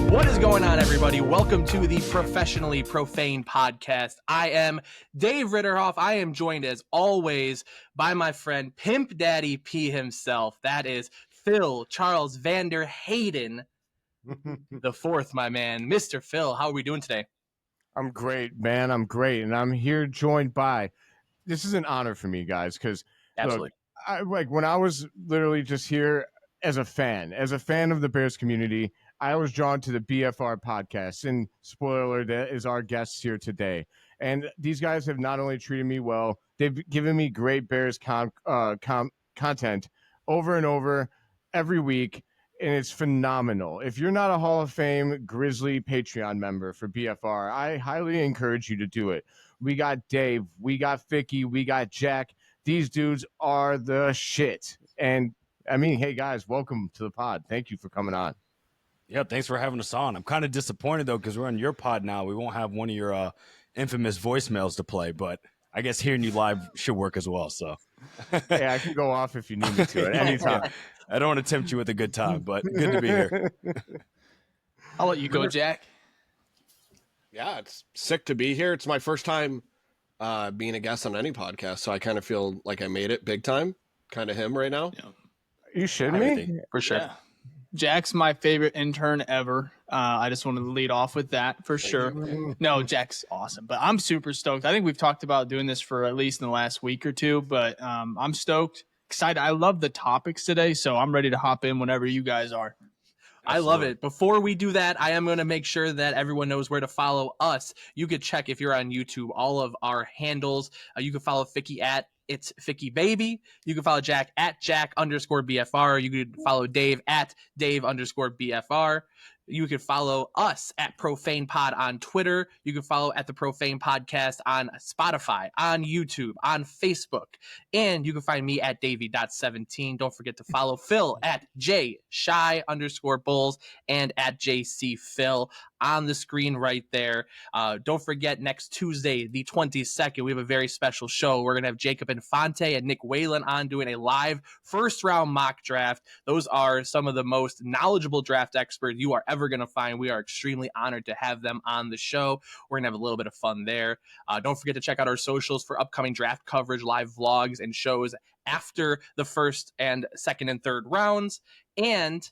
What is going on, everybody? Welcome to the Professionally Profane podcast. I am Dave Ritterhoff. I am joined, as always, by my friend Pimp Daddy P himself. That is Phil Charles Vander Hayden the fourth, my man. Mr. Phil, how are we doing today? I'm great, man. I'm great. And I'm here joined by, this is an honor for me, guys, because Absolutely. look, when I was literally just here as a fan of the Bears community, I was drawn to the BFR podcast. And spoiler alert, that is our guest here today. And these guys have not only treated me well, they've given me great Bears content over and over every week. And it's phenomenal. If you're not a Hall of Fame Grizzly Patreon member for BFR, I highly encourage you to do it. We got Dave, we got Vicky, we got Jack. These dudes are the shit. And I mean, hey guys, welcome to the pod. Thank you for coming on. Yeah, thanks for having us on. I'm kind of disappointed though, because we're on your pod now. We won't have one of your infamous voicemails to play, but I guess hearing you live should work as well. So yeah, I can go off if you need me to at any time. Yeah. I don't want to tempt you with a good time, but good to be here. I'll let you go, Jack. Yeah, it's sick to be here. It's my first time being a guest on any podcast, so I kind of feel like I made it big time. Kind of him right now. Yeah. You should me? For sure. Yeah. Jack's my favorite intern ever. I just wanted to lead off with that for sure. No, Jack's awesome, but I'm super stoked. I think we've talked about doing this for at least in the last week or two, but I'm stoked, excited. I love the topics today, so I'm ready to hop in whenever you guys are. I love it. Before we do that, I am going to make sure that everyone knows where to follow us. You could check, if you're on YouTube, all of our handles. You can follow Ficky at It's Ficky Baby. You can follow Jack at Jack_BFR. You could follow Dave at Dave_BFR. You can follow us at Profane Pod on Twitter. You can follow at the Profane Podcast on Spotify, on YouTube, on Facebook. And you can find me at Davey.17. Don't forget to follow Phil at JShy_Bulls and at JCPhil on the screen right there. Don't forget, next Tuesday, the 22nd, we have a very special show. We're going to have Jacob Infante and Nick Whalen on doing a live first-round mock draft. Those are some of the most knowledgeable draft experts you are ever going to find. We are extremely honored to have them on the show. We're going to have a little bit of fun there. Don't forget to check out our socials for upcoming draft coverage, live vlogs, and shows after the first and second and third rounds. And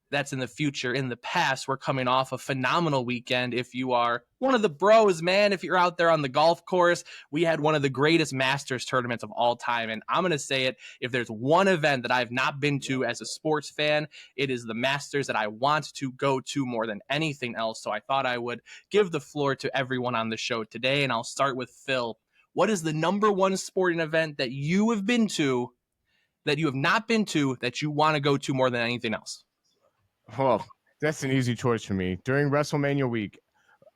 that's in the future. In the past, we're coming off a phenomenal weekend. If you are one of the bros, man, if you're out there on the golf course, we had one of the greatest Masters tournaments of all time. And I'm going to say it, if there's one event that I've not been to as a sports fan, it is the Masters that I want to go to more than anything else. So I thought I would give the floor to everyone on the show today. And I'll start with Phil. What is the number one sporting event that you have been to, that you have not been to, that you want to go to more than anything else? Well, that's an easy choice for me. During WrestleMania week,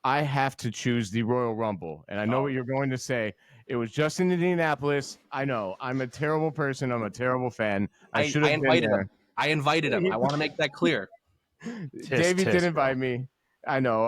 I have to choose the Royal Rumble. And I know what you're going to say. It was just in Indianapolis. I know. I'm a terrible person. I'm a terrible fan. I should have invited him. I invited him. I want to make that clear. Davey did invite me. I know.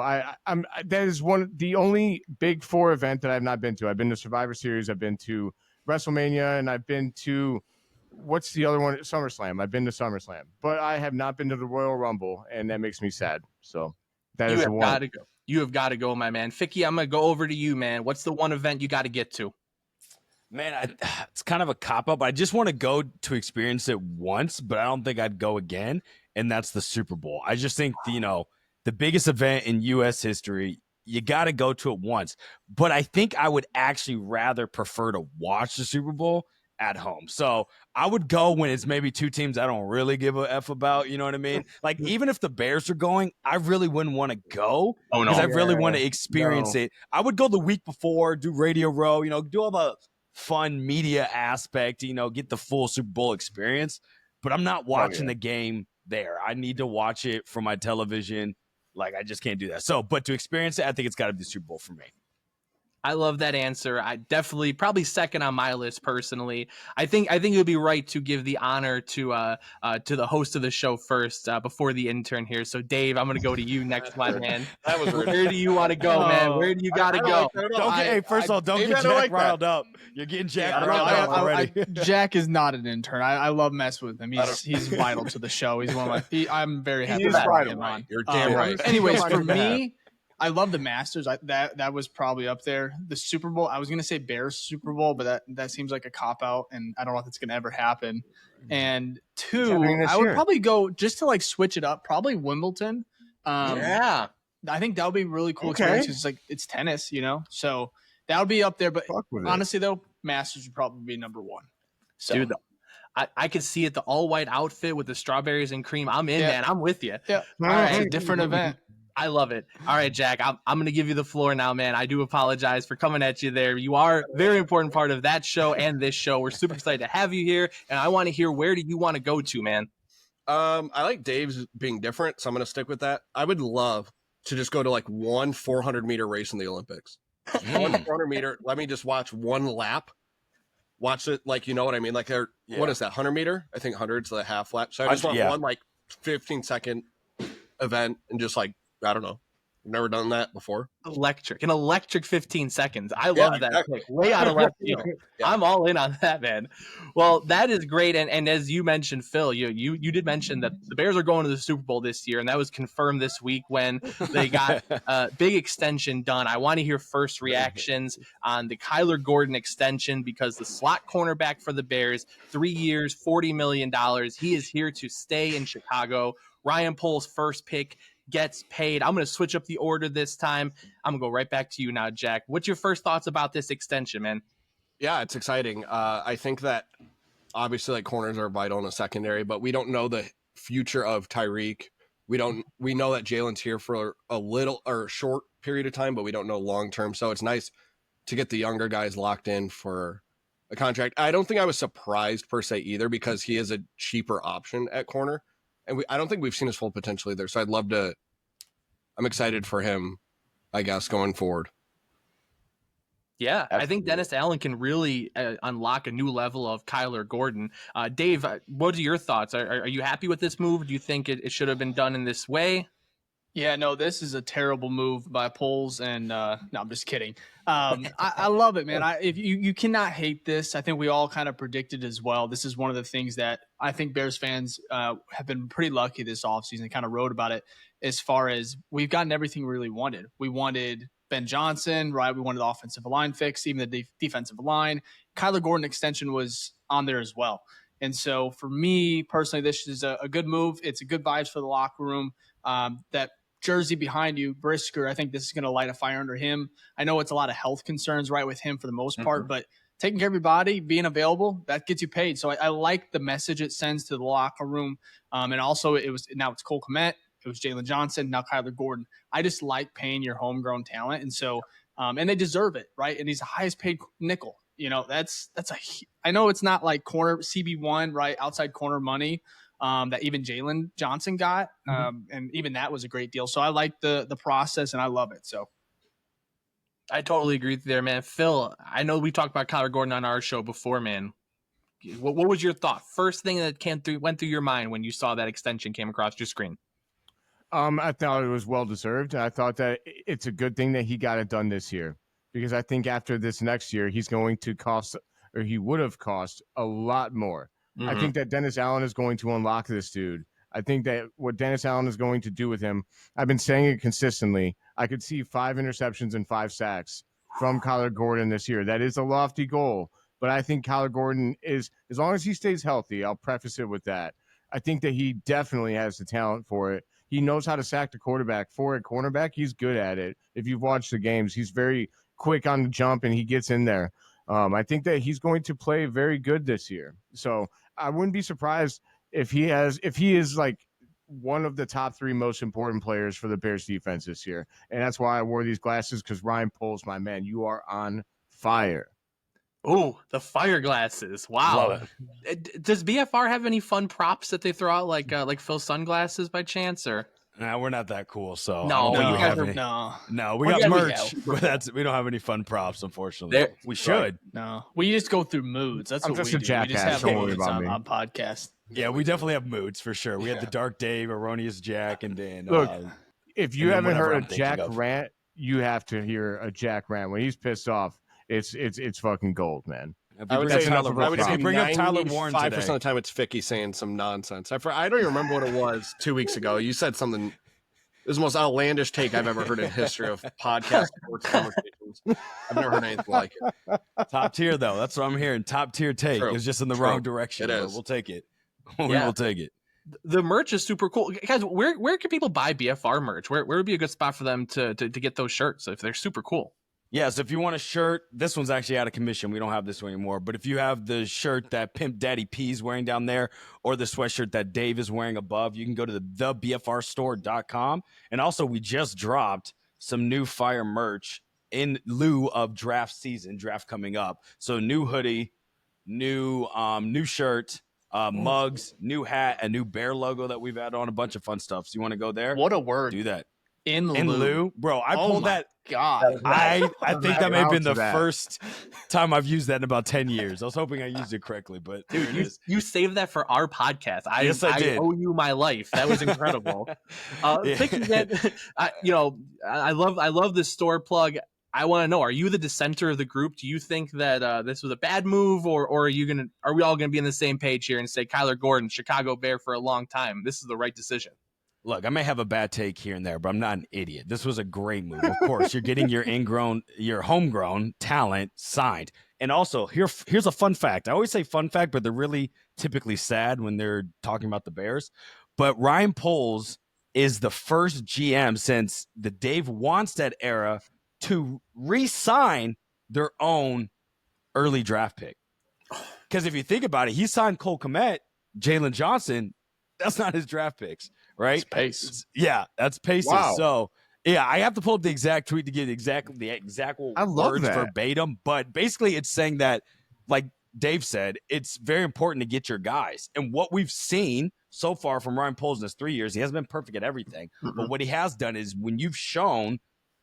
I'm that is the only Big Four event that I've not been to. I've been to Survivor Series. I've been to WrestleMania, and I've been to, what's the other one? SummerSlam. I've been to SummerSlam, but I have not been to the Royal Rumble, and that makes me sad. So that is the one. Got to go. You have got to go, my man. Ficky, I'm going to go over to you, man. What's the one event you got to get to? Man, it's kind of a cop-up. I just want to go to experience it once, but I don't think I'd go again, and that's the Super Bowl. I just think, the biggest event in U.S. history, you got to go to it once. But I think I would actually rather prefer to watch the Super Bowl at home. So I would go when it's maybe two teams I don't really give a F about, you know what I mean? Like, even if the Bears are going, I really wouldn't want to go because I really want to experience it. I would go the week before, do Radio Row, do all the fun media aspect, get the full Super Bowl experience. But I'm not watching the game there. I need to watch it from my television. Like, I just can't do that. So, but to experience it, I think it's got to be the Super Bowl for me. I love that answer. I definitely probably second on my list personally. I think it would be right to give the honor to the host of the show first before the intern here. So Dave, I'm gonna go to you next, my man. That was rude. Where do you want to go, man? Where do you got to I don't go? like that at all. Don't get, hey, first of all, don't maybe get I don't Jack like that. riled up. You're getting Jack Yeah, riled up already. Jack is not an intern. I love messing with him. He's vital to the show. He's one of my. I'm very happy is to have vital, him right. on. You're damn right. Anyways, for Somebody to have. me, I love the Masters. That was probably up there. The Super Bowl. I was gonna say Bears Super Bowl, but that seems like a cop out, and I don't know if it's gonna ever happen. And two, happening this I would year. probably go just to like switch it up. Probably Wimbledon. Yeah. I think that would be a really cool Okay. experience. 'Cause it's like it's tennis, so that would be up there. But Fuck with it. honestly, though, Masters would probably be number one. So, Dude, I could see it, the all white outfit with the strawberries and cream. I'm in, Yeah. man. I'm with you. yeah, All it's a right. different event. I love it. All right, Jack, I'm going to give you the floor now, man. I do apologize for coming at you there. You are a very important part of that show and this show. We're super excited to have you here, and I want to hear, where do you want to go to, man? I like Dave's being different, so I'm going to stick with that. I would love to just go to like one 400-meter race in the Olympics. One 400-meter. Let me just watch one lap. Watch it, like, you know what I mean? Like, what is that, 100-meter? I think 100's the half lap. So I just want one, like, 15-second event and just, like, I don't know. Never done that before. An electric 15 seconds. I love that. Exactly. Way out of left field. Yeah. I'm all in on that, man. Well, that is great. And as you mentioned, Phil, you did mention that the Bears are going to the Super Bowl this year, and that was confirmed this week when they got a big extension done. I want to hear first reactions on the Kyler Gordon extension, because the slot cornerback for the Bears, 3 years, $40 million. He is here to stay in Chicago. Ryan Pohl's first pick gets paid. I'm going to switch up the order this time. I'm going to go right back to you now, Jack. What's your first thoughts about this extension, man? Yeah, it's exciting. I think that obviously, like, corners are vital in a secondary, but we don't know the future of Tyreek. We know that Jalen's here for a short period of time, but we don't know long term. So it's nice to get the younger guys locked in for a contract. I don't think I was surprised per se either, because he is a cheaper option at corner. And I don't think we've seen his full potential either. So I'm excited for him, I guess, going forward. Yeah, I think Dennis Allen can really unlock a new level of Kyler Gordon. Dave, what are your thoughts? Are you happy with this move? Do you think it should have been done in this way? Yeah, no, this is a terrible move by Poles, and no, I'm just kidding. I love it, man. If you cannot hate this. I think we all kind of predicted as well. This is one of the things that I think Bears fans have been pretty lucky this offseason. Kind of wrote about it, as far as we've gotten everything we really wanted. We wanted Ben Johnson, right? We wanted the offensive line fix, even the defensive line. Kyler Gordon extension was on there as well. And so for me personally, this is a good move. It's a good vibes for the locker room. That jersey behind you, Brisker, I think this is going to light a fire under him. I know it's a lot of health concerns, right, with him for the most part, but taking care of your body, being available, that gets you paid. So I like the message it sends to the locker room. And also now it's Cole Kmet, it was Jalen Johnson, now Kyler Gordon. I just like paying your homegrown talent. And so, and they deserve it, right? And he's the highest paid nickel. You know, I know it's not like corner CB1, right? Outside corner money. That even Jalen Johnson got. And even that was a great deal. So I like the process, and I love it. So I totally agree with you there, man. Phil, I know we talked about Kyler Gordon on our show before, man. What was your thought? First thing that went through your mind when you saw that extension came across your screen? I thought it was well deserved. I thought that it's a good thing that he got it done this year, because I think after this next year, he's going to cost, or he would have cost, a lot more. I think that Dennis Allen is going to unlock this dude. I think that what Dennis Allen is going to do with him, I've been saying it consistently. I could see 5 interceptions and 5 sacks from Kyler Gordon this year. That is a lofty goal, but I think Kyler Gordon is, as long as he stays healthy, I'll preface it with that. I think that he definitely has the talent for it. He knows how to sack the quarterback. For a cornerback, he's good at it. If you've watched the games, he's very quick on the jump and he gets in there. I think that he's going to play very good this year. So I wouldn't be surprised if he is like one of the top 3 most important players for the Bears defense this year. And that's why I wore these glasses, because Ryan Poles, my man, you are on fire. Oh, the fire glasses. Wow. Does BFR have any fun props that they throw out, like Phil sunglasses by chance, or? Nah, we're not that cool. So No, I don't think No, we you have guys any. no, No, we Well, got yeah, we merch, but we don't have any fun props, unfortunately. There- We should. no. We just go through moods. That's I'm what just we a do. We just jackass. have Don't worry moods about on, me. on podcast. Yeah, we definitely have moods for sure. We have the Yeah. Dark Dave, Erroneous Jack, and then Look, if you and then haven't whatever heard I'm a thinking Jack of. rant, you have to hear a Jack rant. When he's pissed off, it's fucking gold, man. if I you would bring say, up Tyler, enough of a I would if say you bring up Tyler Warren 95% today, of the time it's Ficky saying some nonsense. I don't even remember what it was 2 weeks ago. You said something. It was the most outlandish take I've ever heard in history of podcast sports conversations. I've never heard anything like it. top tier though. That's what I'm hearing. Top tier take. True. It's just in the True. wrong direction. It but is. We'll take it. We Yeah. will take it. The merch is super cool, guys. Where can people buy BFR merch? Where would be a good spot for them to get those shirts if they're super cool? Yeah, so if you want a shirt, this one's actually out of commission. We don't have this one anymore. But if you have the shirt that Pimp Daddy P's wearing down there or the sweatshirt that Dave is wearing above, you can go to the thebfrstore.com. And also, we just dropped some new fire merch in lieu of draft season, draft coming up. So new hoodie, new shirt, mugs, new hat, a new bear logo that we've added on, a bunch of fun stuff. So you want to go there? What a word. Do that. In In lieu. lieu? Bro, I Oh pulled my that. God. I think that may have been the Proud to that. first time I've used that in about 10 years. I was hoping I used it correctly, but Dude, there it you, is. you saved that for our podcast. Yes, I did. owe you my life. That was incredible. Yeah. Thinking that, I love this store plug. I want to know: are you the dissenter of the group? Do you think that this was a bad move, or are we all gonna be on the same page here and say Kyler Gordon, Chicago Bear for a long time? This is the right decision. Look, I may have a bad take here and there, but I'm not an idiot. This was a great move. Of course, you're getting your homegrown talent signed. And also, here's a fun fact. I always say fun fact, but they're really typically sad when they're talking about the Bears. But Ryan Poles is the first GM since the Dave Wanstead era to re-sign their own early draft pick. Because if you think about it, he signed Cole Kmet, Jalen Johnson. That's not his draft picks, right? It's pace. Yeah, that's Paces. Wow. So, yeah, I have to pull up the exact tweet to get the exact I love words that. verbatim. But basically, it's saying that, like Dave said, it's very important to get your guys. And what we've seen so far from Ryan Poles in his 3 years, he hasn't been perfect at everything. But what he has done is when you've shown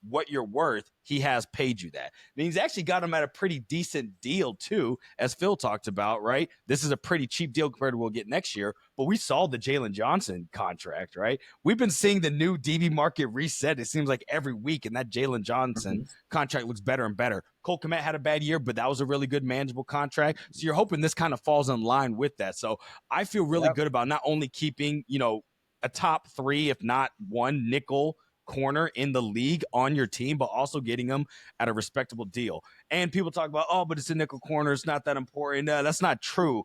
what you're worth, he has paid you that. And he's actually got him at a pretty decent deal too, as Phil talked about, right? This is a pretty cheap deal compared to what we'll get next year, but we saw the Jalen Johnson contract, right? We've been seeing the new DB market reset, it seems like every week, and that Jalen Johnson contract looks better and better. Cole Kmet had a bad year, but that was a really good manageable contract. So you're hoping this kind of falls in line with that. So I feel really good about not only keeping, a top three, if not one nickel corner in the league on your team, but also getting them at a respectable deal. And people talk about, oh, but it's a nickel corner, it's not that important. That's not true.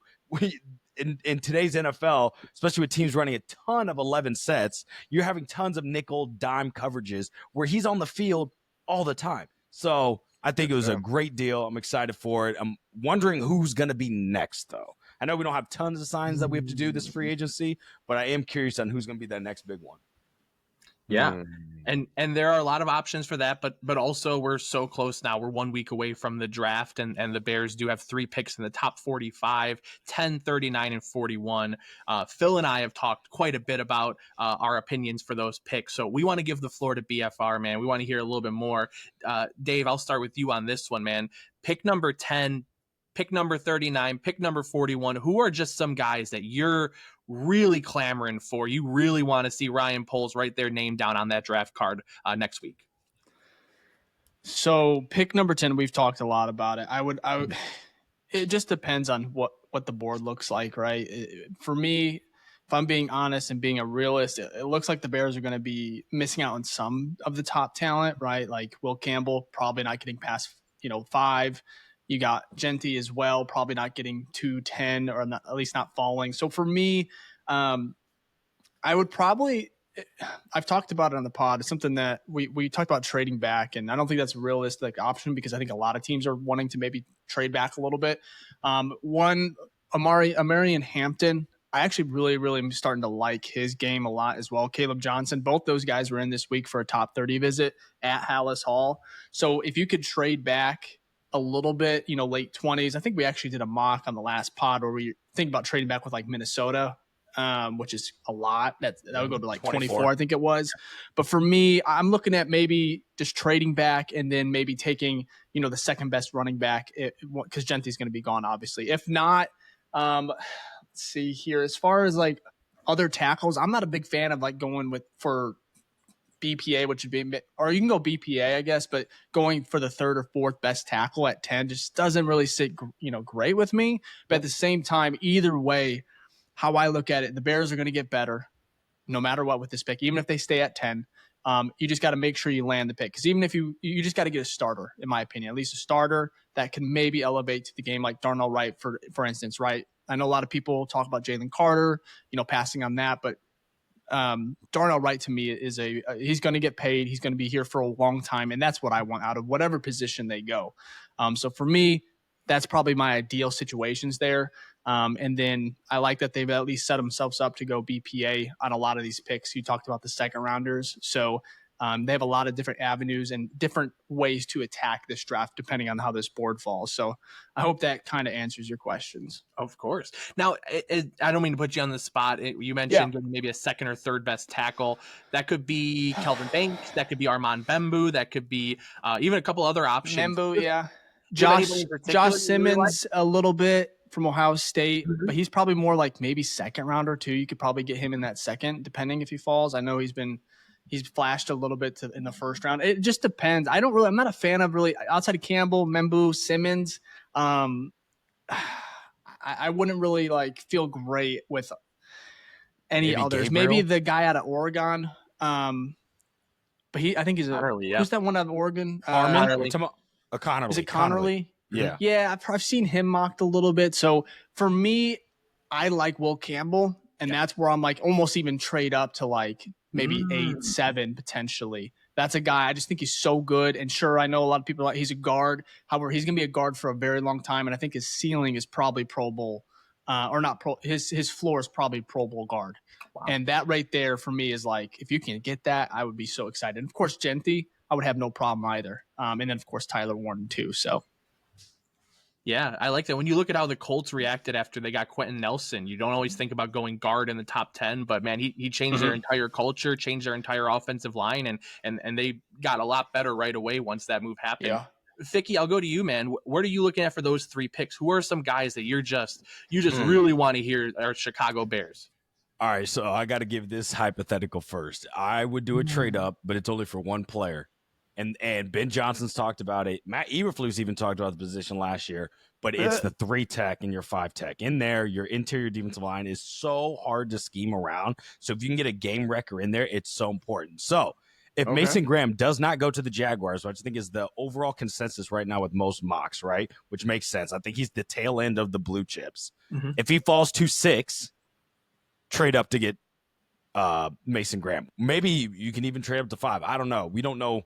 In today's NFL, especially with teams running a ton of 11 sets, you're having tons of nickel dime coverages where he's on the field all the time. So I think it was a great deal. I'm excited for it. I'm wondering who's going to be next, though. I know we don't have tons of signs that we have to do this free agency, but I am curious on who's going to be that next big one. Yeah. And there are a lot of options for that, but also we're so close now. We're 1 week away from the draft, and the Bears do have 3 picks in the top 45, 10, 39, and 41. Phil and I have talked quite a bit about our opinions for those picks. So we want to give the floor to BFR, man. We want to hear a little bit more. Dave, I'll start with you on this one, man. Pick number 10, pick number 39, pick number 41. Who are just some guys that you're really clamoring for? You really want to see Ryan Poles write their name down on that draft card next week. So pick number 10, we've talked a lot about it. I would it just depends on what the board looks like, right? For me, if I'm being honest and being a realist, it looks like the Bears are going to be missing out on some of the top talent, right? Like Will Campbell, probably not getting past, 5. You got Genty as well, probably not getting to 10 or not, at least not falling. So for me, I would probably – I've talked about it on the pod. It's something that we talked about trading back, and I don't think that's a realistic option because I think a lot of teams are wanting to maybe trade back a little bit. One, Amarian Hampton, I actually really, really am starting to like his game a lot as well. Caleb Johnson, both those guys were in this week for a top 30 visit at Hallis Hall. So if you could trade back a little bit, late 20s. I think we actually did a mock on the last pod where we think about trading back with like Minnesota which is a lot. That would go to like 24, 24, I think it was. But for me, I'm looking at maybe just trading back and then maybe taking, the second best running back because Genty's going to be gone, obviously. If not, let's see here. As far as like other tackles, I'm not a big fan of like going for BPA, which would be, or you can go BPA, I guess, but going for the third or fourth best tackle at 10 just doesn't really sit, great with me. But at the same time, either way, how I look at it, the Bears are going to get better no matter what with this pick, even if they stay at 10. You just got to make sure you land the pick because even if you just got to get a starter, in my opinion, at least a starter that can maybe elevate to the game, like Darnell Wright, for instance, right? I know a lot of people talk about Jalen Carter, passing on that, but Darnell Wright to me is he's going to get paid. He's going to be here for a long time. And that's what I want out of whatever position they go. So for me, that's probably my ideal situations there. And then I like that they've at least set themselves up to go BPA on a lot of these picks. You talked about the second rounders. So they have a lot of different avenues and different ways to attack this draft, depending on how this board falls. So I hope that kind of answers your questions. Of course. Now, I don't mean to put you on the spot. You mentioned maybe a second or third best tackle. That could be Kelvin Banks. That could be Armand Bembu. That could be even a couple other options. Bembu, yeah. Josh Simmons, a little bit from Ohio State, but he's probably more like maybe second rounder too. You could probably get him in that second, depending if he falls. I know he's flashed a little bit in the first round. It just depends. I'm not a fan of really outside of Campbell, Bembu, Simmons. I wouldn't really like feel great with any others. Gabriel? Maybe the guy out of Oregon. But I think he's who's that one out of Oregon? Connerly. Is it Connerly? Yeah. Yeah, I've seen him mocked a little bit. So for me, I like Will Campbell, and that's where I'm like almost even trade up to like maybe 8, 7 potentially. That's a guy I just think he's so good. And sure, I know a lot of people he's a guard. However, he's gonna be a guard for a very long time, and I think his ceiling is probably Pro Bowl, or not pro. His floor is probably Pro Bowl guard. Wow. And that right there for me is like, if you can get that, I would be so excited. And of course, Genty, I would have no problem either. And then of course Tyler Warren too. So. Yeah, I like that. When you look at how the Colts reacted after they got Quentin Nelson, you don't always think about going guard in the top 10, but man, he changed their entire culture, changed their entire offensive line, and they got a lot better right away once that move happened. Yeah. Ficky, I'll go to you, man. What are you looking at for those 3 picks? Who are some guys that you just really want to hear are Chicago Bears? All right, so I got to give this hypothetical first. I would do a trade up, but it's only for one player. And Ben Johnson's talked about it. Matt Eberflus even talked about the position last year, but it's the 3 tech and your 5 tech. In there, your interior defensive line is so hard to scheme around. So if you can get a game wrecker in there, it's so important. So if Mason Graham does not go to the Jaguars, which I think is the overall consensus right now with most mocks, right? Which makes sense. I think he's the tail end of the blue chips. If he falls to 6, trade up to get Mason Graham. Maybe you can even trade up to 5. I don't know. We don't know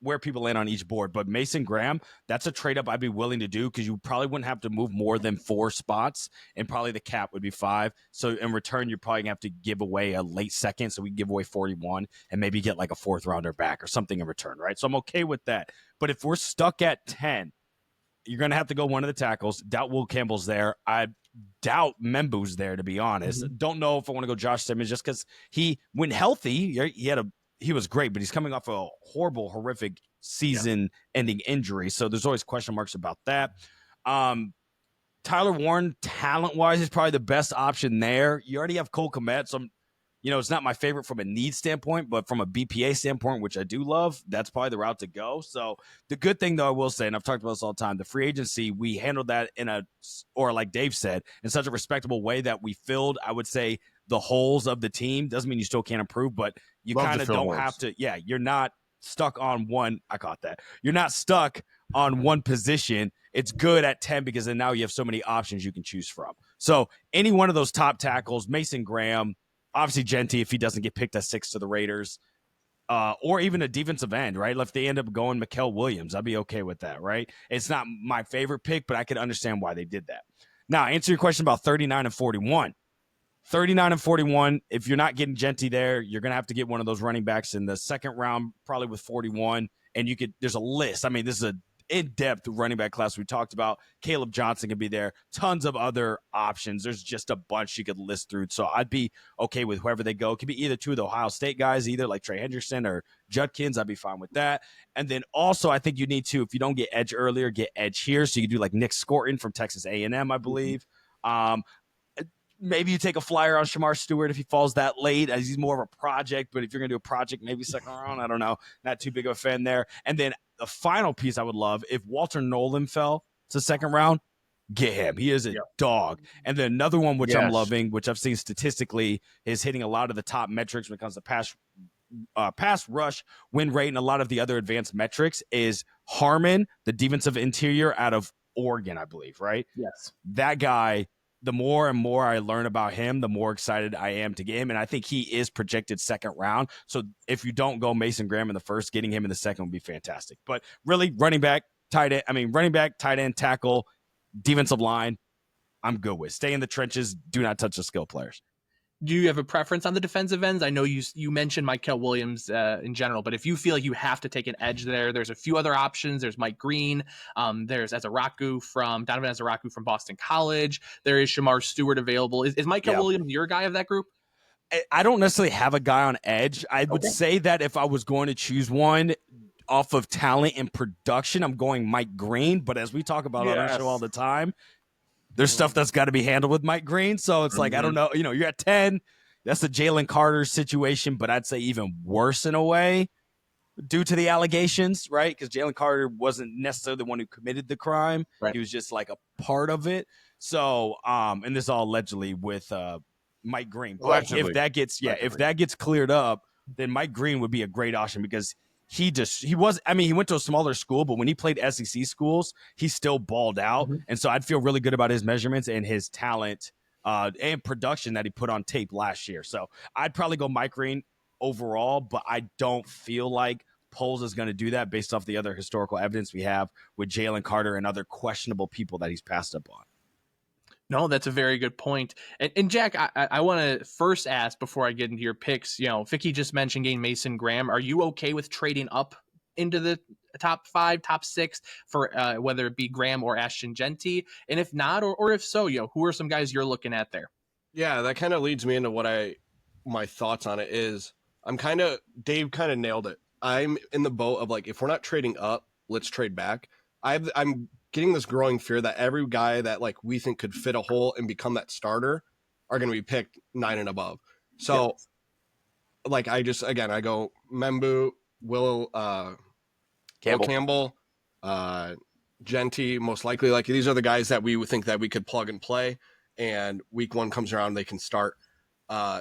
where people land on each board, but Mason Graham, that's a trade up I'd be willing to do because you probably wouldn't have to move more than 4 spots, and probably the cap would be 5. So in return, you're probably gonna have to give away a late second, so we can give away 41 and maybe get like a 4th rounder back or something in return, right? So I'm okay with that. But if we're stuck at 10, you're gonna have to go one of the tackles. Doubt Will Campbell's there. I doubt Membu's there, to be honest. Don't know if I want to go Josh Simmons just because when healthy, he was great, but he's coming off a horrific season-ending injury. So there's always question marks about that. Tyler Warren, talent-wise, is probably the best option there. You already have Cole Kmet, so it's not my favorite from a need standpoint, but from a BPA standpoint, which I do love, that's probably the route to go. So the good thing, though, I will say, and I've talked about this all the time, the free agency, we handled that or like Dave said, in such a respectable way that we filled, I would say, the holes of the team. Doesn't mean you still can't improve, but you kind of don't have to. Yeah, you're not stuck on one. I caught that. You're not stuck on one position. It's good at 10 because then now you have so many options you can choose from. So any one of those top tackles, Mason Graham, obviously Genty if he doesn't get picked at 6 to the Raiders, or even a defensive end, right? If they end up going Mikael Williams, I'd be okay with that, right? It's not my favorite pick, but I could understand why they did that. Now, answer your question about 39 and 41. 39 and 41, if you're not getting Genty there, you're going to have to get one of those running backs in the second round, probably with 41. And there's a list. I mean, this is in-depth running back class we talked about. Caleb Johnson could be there. Tons of other options. There's just a bunch you could list through. So I'd be okay with whoever they go. It could be either two of the Ohio State guys, either like Trey Hendrickson or Judkins. I'd be fine with that. And then also I think you need to, if you don't get edge earlier, get edge here. So you can do like Nick Scorton from Texas A&M, I believe. Maybe you take a flyer on Shamar Stewart if he falls that late, as he's more of a project. But if you're going to do a project, maybe second round, I don't know. Not too big of a fan there. And then the final piece I would love, if Walter Nolan fell to second round, get him. He is a dog. And then another one, which I'm loving, which I've seen statistically, is hitting a lot of the top metrics when it comes to pass rush, win rate, and a lot of the other advanced metrics, is Harmon, the defensive interior out of Oregon, I believe, right? Yes. That guy, the more and more I learn about him, the more excited I am to get him. And I think he is projected second round. So if you don't go Mason Graham in the first, getting him in the second would be fantastic. But really, running back, tight end, tackle, defensive line, I'm good with. Stay in the trenches. Do not touch the skill players. Do you have a preference on the defensive ends? I know you mentioned Mykel Williams in general, but if you feel like you have to take an edge there's a few other options. There's Mike Green. There's Donovan Ezaraku from Boston College. There is Shamar Stewart available. Is Mykel Williams your guy of that group? I don't necessarily have a guy on edge. I would say that if I was going to choose one off of talent and production, I'm going Mike Green. But as we talk about on our show all the time, there's stuff that's got to be handled with Mike Green. So it's like, I don't know, you're at 10. That's the Jalen Carter situation, but I'd say even worse in a way due to the allegations, right? Because Jalen Carter wasn't necessarily the one who committed the crime. Right. He was just like a part of it. So, and this all allegedly with Mike Green. But if that gets cleared up, then Mike Green would be a great option because he went to a smaller school, but when he played SEC schools, he still balled out. Mm-hmm. And so I'd feel really good about his measurements and his talent and production that he put on tape last year. So I'd probably go Mike Green overall, but I don't feel like Poles is going to do that based off the other historical evidence we have with Jalen Carter and other questionable people that he's passed up on. No, that's a very good point. And Jack, I want to first ask before I get into your picks, Vicky just mentioned getting Mason Graham. Are you okay with trading up into the top 5, top 6 for whether it be Graham or Ashton Genty? And if not, or if so, who are some guys you're looking at there? Yeah, that kind of leads me into my thoughts on it is Dave kind of nailed it. I'm in the boat of like, if we're not trading up, let's trade back. I'm getting this growing fear that every guy that like we think could fit a hole and become that starter are going to be picked 9 and above. So like, I go Membu, Will Campbell, Genty, most likely. Like, these are the guys that we would think that we could plug and play, and week 1 comes around, they can start.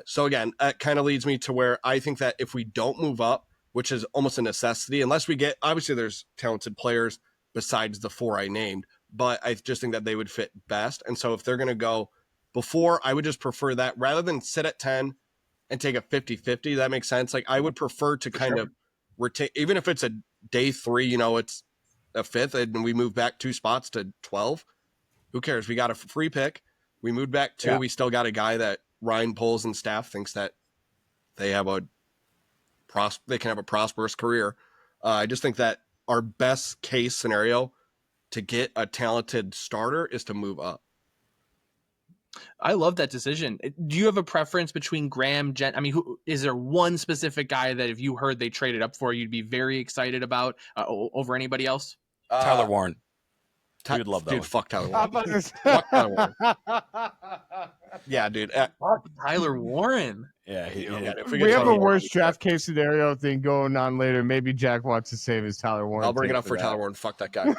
So again, that kind of leads me to where I think that if we don't move up, which is almost a necessity, unless we get, obviously there's talented players besides the 4 I named, but I just think that they would fit best. And so if they're going to go before, I would just prefer that rather than sit at 10 and take a 50-50. That makes sense. Like, I would prefer to kind of retain, even if it's a day 3, it's a 5th and we move back 2 spots to 12. Who cares? We got a free pick. We moved back 2. We still got a guy that Ryan Poles and staff thinks that they can have a prosperous career. I just think that our best case scenario to get a talented starter is to move up. I love that decision. Do you have a preference between Graham, is there one specific guy that if you heard they traded up for, you'd be very excited about over anybody else? Tyler Warren. You would love that. Dude, fuck Tyler Warren. Fuck Tyler Warren. Yeah, dude. Fuck Tyler Warren. Yeah, we have a worse draft case scenario thing going on later. Maybe Jack wants to save his Tyler Warren. I'll bring it up for Tyler Warren. Fuck that guy.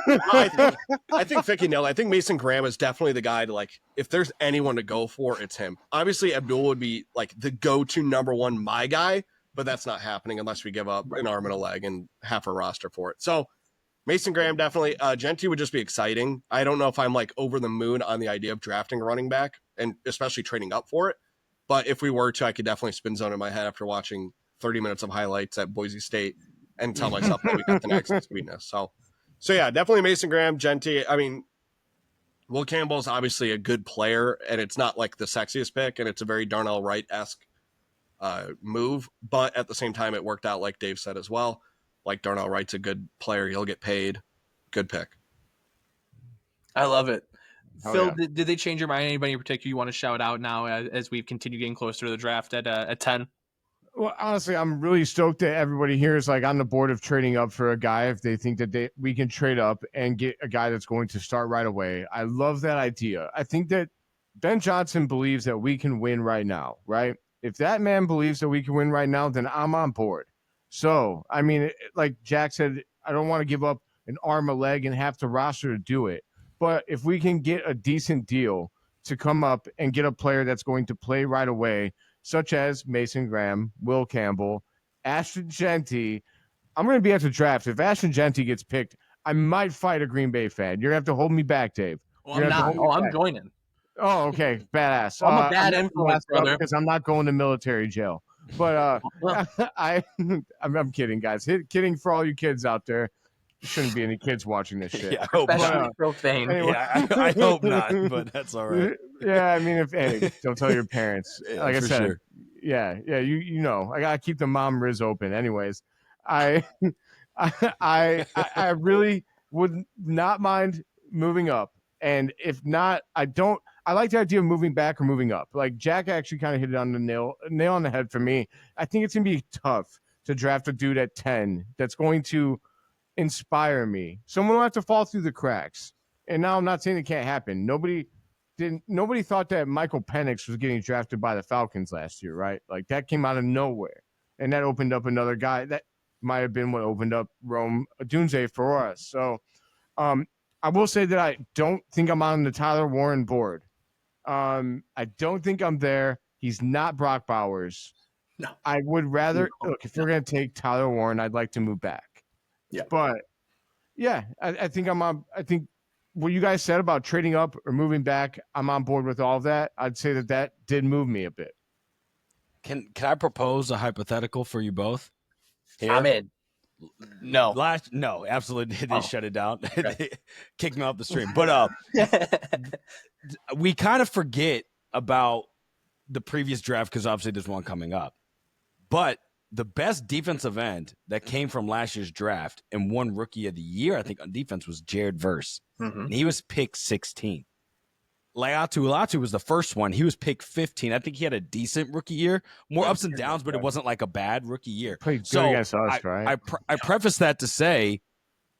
I think Vicky nailed it. I think Mason Graham is definitely the guy to, like, if there's anyone to go for, it's him. Obviously, Abdul would be like the go-to number 1 my guy, but that's not happening unless we give up an arm and a leg and half a roster for it. So Mason Graham definitely. Genty would just be exciting. I don't know if I'm like over the moon on the idea of drafting a running back and especially trading up for it. But if we were to, I could definitely spin zone in my head after watching 30 minutes of highlights at Boise State and tell myself that we got the next sweetness. So yeah, definitely Mason Graham, Genty. I mean, Will Campbell's obviously a good player, and it's not like the sexiest pick, and it's a very Darnell Wright-esque move. But at the same time, it worked out like Dave said as well. Like, Darnell Wright's a good player. He'll get paid. Good pick. I love it. Oh, Phil, yeah. did they change your mind? Anybody in particular you want to shout out now as we continue getting closer to the draft at 10? Well, honestly, I'm really stoked that everybody here is like on the board of trading up for a guy if they think that we can trade up and get a guy that's going to start right away. I love that idea. I think that Ben Johnson believes that we can win right now, right? If that man believes that we can win right now, then I'm on board. So, I mean, like Jack said, I don't want to give up an arm, a leg, and half the roster to do it. But if we can get a decent deal to come up and get a player that's going to play right away, such as Mason Graham, Will Campbell, Ashton Genty. I'm going to be at the draft. If Ashton Genty gets picked, I might fight a Green Bay fan. You're going to have to hold me back, Dave. Well, I'm not. Oh, I'm joining. Oh, okay. Badass. I'm a bad influence, brother. Because I'm not going to military jail. But I'm kidding, guys. Kidding for all you kids out there. Shouldn't be any kids watching this shit. Yeah, I hope not. Profane. Anyway. Yeah, I hope not, but that's all right. Yeah, I mean, don't tell your parents. Yeah, Like I for said, sure. yeah, you know, I gotta keep the mom Riz open. Anyways, I really would not mind moving up, and if not, I don't. I like the idea of moving back or moving up. Like Jack actually kind of hit it on the nail on the head for me. I think it's gonna be tough to draft a dude at 10 that's going to inspire me. Someone will have to fall through the cracks. And now I'm not saying it can't happen. Nobody thought that Michael Penix was getting drafted by the Falcons last year, right? Like that came out of nowhere. And that opened up another guy. That might have been what opened up Rome Dunze for us. So I will say that I don't think I'm on the Tyler Warren board. I don't think I'm there. He's not Brock Bowers. No. I would rather look, if you're gonna take Tyler Warren, I'd like to move back. Yeah. But yeah, I think I'm on. I think what you guys said about trading up or moving back, I'm on board with all of that. I'd say that did move me a bit. Can I propose a hypothetical for you both? Here? I'm in. No. No, absolutely. They shut it down. Okay. They kicked me off the stream. But we kind of forget about the previous draft because obviously there's one coming up. But the best defensive end that came from last year's draft and won Rookie of the Year, I think, on defense was Jared Verse. Mm-hmm. And he was picked 16. Laiatu was the first one. He was picked 15. I think he had a decent rookie year. More ups and downs, but it wasn't like a bad rookie year. Played good against us, right? I preface that to say,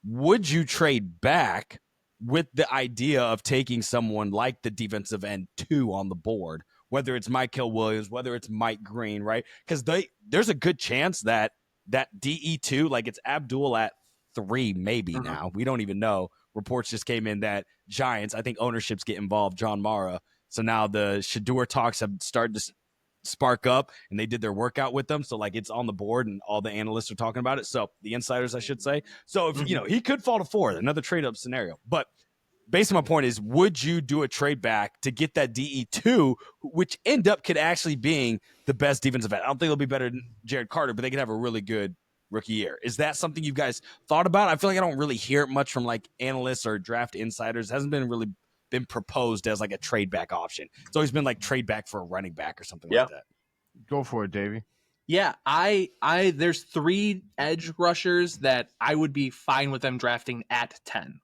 would you trade back with the idea of taking someone like the defensive end 2 on the board, whether it's Mykel Williams, whether it's Mike Green, right? Because there's a good chance that DE2, like it's Abdul at 3 maybe now. We don't even know. Reports just came in that Giants, I think ownerships get involved, John Mara. So now the Shador talks have started to spark up, and they did their workout with them. So like it's on the board, and all the analysts are talking about it. So the insiders, I should say. So if you know, he could fall to 4, another trade up scenario. But basically, my point is, would you do a trade back to get that DE2, which end up could actually being the best defensive end? I don't think it'll be better than Jared Carter, but they could have a really good rookie year. Is that something you guys thought about? I feel like I don't really hear it much from like analysts or draft insiders. It hasn't been proposed as like a trade back option. It's always been like trade back for a running back or something like that. Go for it, Davey. Yeah, I there's 3 edge rushers that I would be fine with them drafting at 10.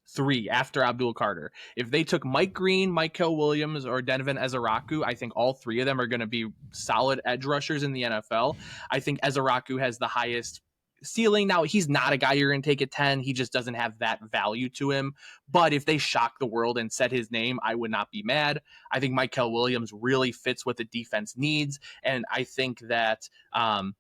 3 after Abdul Carter. If they took Mike Green, Mykel Williams, or Denvin Ezeraku, I think all 3 of them are going to be solid edge rushers in the NFL. I think Ezeraku has the highest ceiling. Now, he's not a guy you're going to take at 10. He just doesn't have that value to him. But if they shock the world and said his name, I would not be mad. I think Mykel Williams really fits what the defense needs. And I think that, the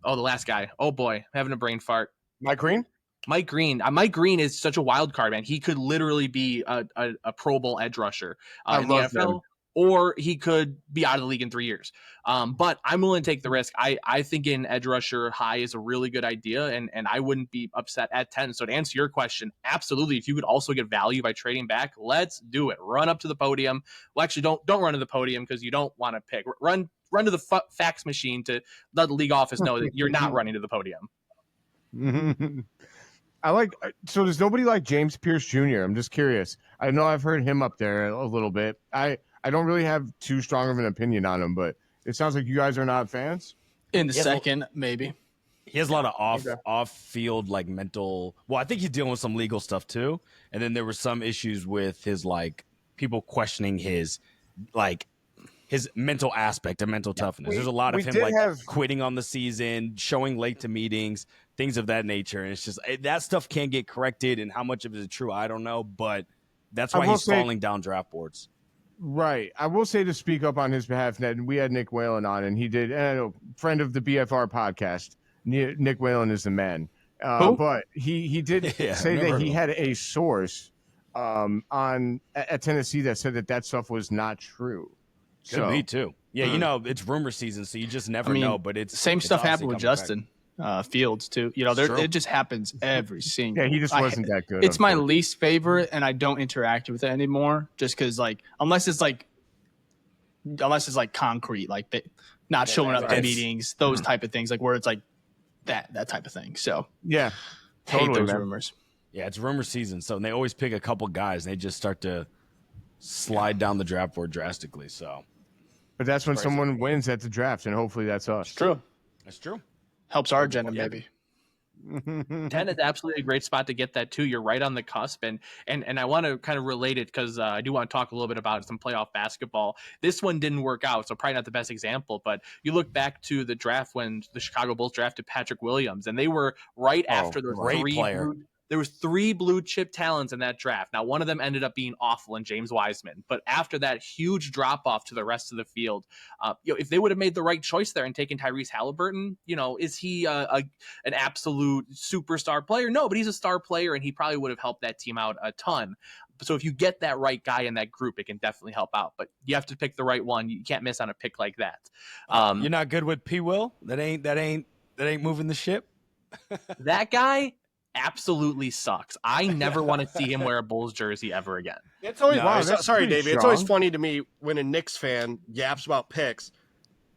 last guy. Oh boy, having a brain fart. Mike Green? Mike Green. Mike Green is such a wild card, man. He could literally be a Pro Bowl edge rusher in the NFL, him. or he could be out of the league in 3 years. But I'm willing to take the risk. I think an edge rusher high is a really good idea, and I wouldn't be upset at 10. So to answer your question, absolutely. If you could also get value by trading back, let's do it. Run up to the podium. Well, actually, don't run to the podium because you don't want to pick. Run to the fax machine to let the league office know that you're not running to the podium. So does nobody like James Pierce Jr.? I'm just curious. I know I've heard him up there a little bit. I don't really have too strong of an opinion on him, but it sounds like you guys are not fans. In the second, maybe. He has a lot of off field like mental. Well, I think he's dealing with some legal stuff too. And then there were some issues with his like people questioning his mental aspect and mental toughness. There's a lot of him like quitting on the season, showing late to meetings, things of that nature. And it's just that stuff can't get corrected. And how much of it is true, I don't know. But that's why he's falling down draft boards. Right. I will say to speak up on his behalf, Ned, we had Nick Whalen on, and he did, friend of the BFR podcast. Nick Whalen is the man. But he did say that he had a source at Tennessee that said that stuff was not true. Could be too. Yeah, it's rumor season, so you just never know. But it's same stuff happened with Justin Fields too. It just happmes every single. Yeah, he just wasn't that good. It's my least favorite, and I don't interact with it anymore. Just because, unless it's concrete, like not showing up to meetings, those type of things, like where it's like that type of thing. So yeah, hate those rumors. Yeah, it's rumor season, so they always pick a couple guys, and they just start to slide down the draft board drastically. So. But that's when someone wins at the draft, and hopefully that's us. That's true. Helps our agenda, maybe. 10 is absolutely a great spot to get that too. You're right on the cusp, and I want to kind of relate it because I do want to talk a little bit about some playoff basketball. This one didn't work out, so probably not the best example. But you look back to the draft when the Chicago Bulls drafted Patrick Williams, and they were right after the great player. There was 3 blue chip talents in that draft. Now, one of them ended up being awful in James Wiseman. But after that huge drop-off to the rest of the field, if they would have made the right choice there and taken Tyrese Halliburton, is he an absolute superstar player? No, but he's a star player, and he probably would have helped that team out a ton. So if you get that right guy in that group, it can definitely help out. But you have to pick the right one. You can't miss on a pick like that. You're not good with P. Will? That ain't moving the ship? That guy absolutely sucks. I never want to see him wear a Bulls jersey ever again. It's always sorry, Davey. It's always funny to me when a Knicks fan yaps about picks.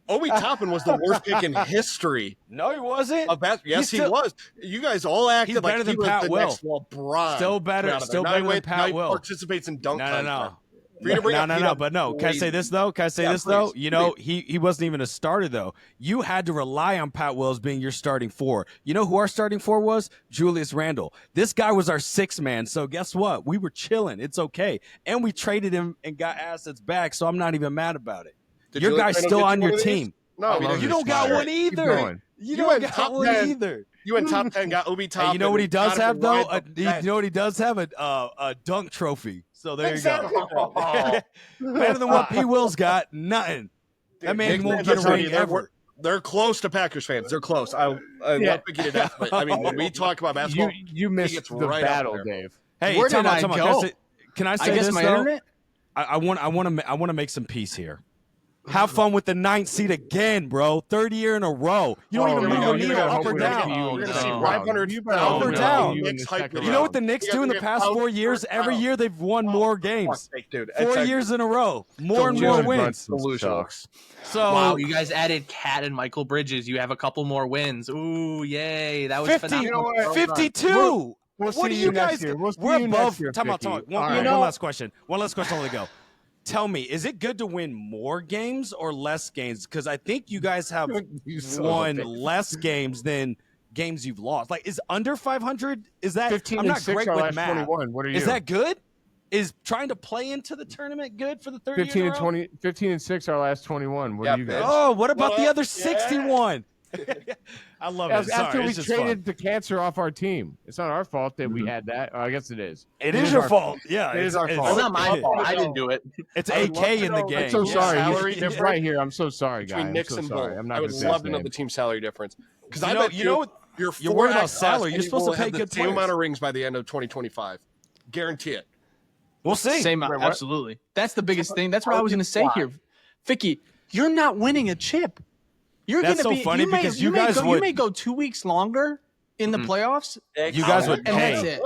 Obi Toppin was the worst pick in history. No, he wasn't. Yes, he was. You guys all acted like he was the next LeBron. Still better than Pat Will. Participates in dunk contest. No. But no. Can I say this though? He wasn't even a starter though. You had to rely on Pat Wills being your starting 4. You know who our starting 4 was? Julius Randle. This guy was our 6th man. So guess what? We were chilling. It's okay. And we traded him and got assets back. So I'm not even mad about it. Your guy's still on your team. No, you don't got one either. You don't got one either. You went top 10, got Obi Toppin. You know what he does have though? You know what he does have? A dunk trophy. So there you go. Better than what P. Will's got. Nothing. That man won't get a ring ever. They're close to Packers fans. They're close. I love Picky to death, but I mean, when we talk about basketball, you missed the battle, Dave. Hey, where did I go? Can I say this my though? internet? I want to make some peace here. Have fun with the 9th seed again, bro. 3rd year in a row. You don't even move the needle up or down. You're going to see 500 up or down. You know what the Knicks do in the past 4 years? Every year they've won more games. 4 years in a row. More and more wins. So wow, you guys added Cat and Michael Bridges. You have a couple more wins. Ooh, yay. That was 50, 52. We'll what do you guys? We're above. Time out. One last question. One last question. I want to go. Tell me, is it good to win more games or less games? Because I think you guys have won less games than games you've lost. Like, is under 500? Is that 15 I'm and not 6 great our with last math. 21. What are you? Is that good? Is trying to play into the tournament good for the 30 15 and 20? 15 and 6 our last 21. What are you guys? Oh, what about the other 61? I love it. After we traded the cancer off our team, it's not our fault that we had that. I guess it is. It is your fault. Yeah, it is our fault. It's not my fault. I didn't do it. It's AK in the game. I'm so sorry. They're right here. I'm so sorry, guys. Between Knicks and Bulls, I would love to know the team salary difference. Because I bet you're worried about salary. You're supposed to pay good same amount of rings by the end of 2025. Guarantee it. We'll see. Same, absolutely. That's the biggest thing. That's what I was going to say here, Vicky. You're not winning a chip. That's so funny because you guys you may go 2 weeks longer in the playoffs. You guys would pay. And that's it.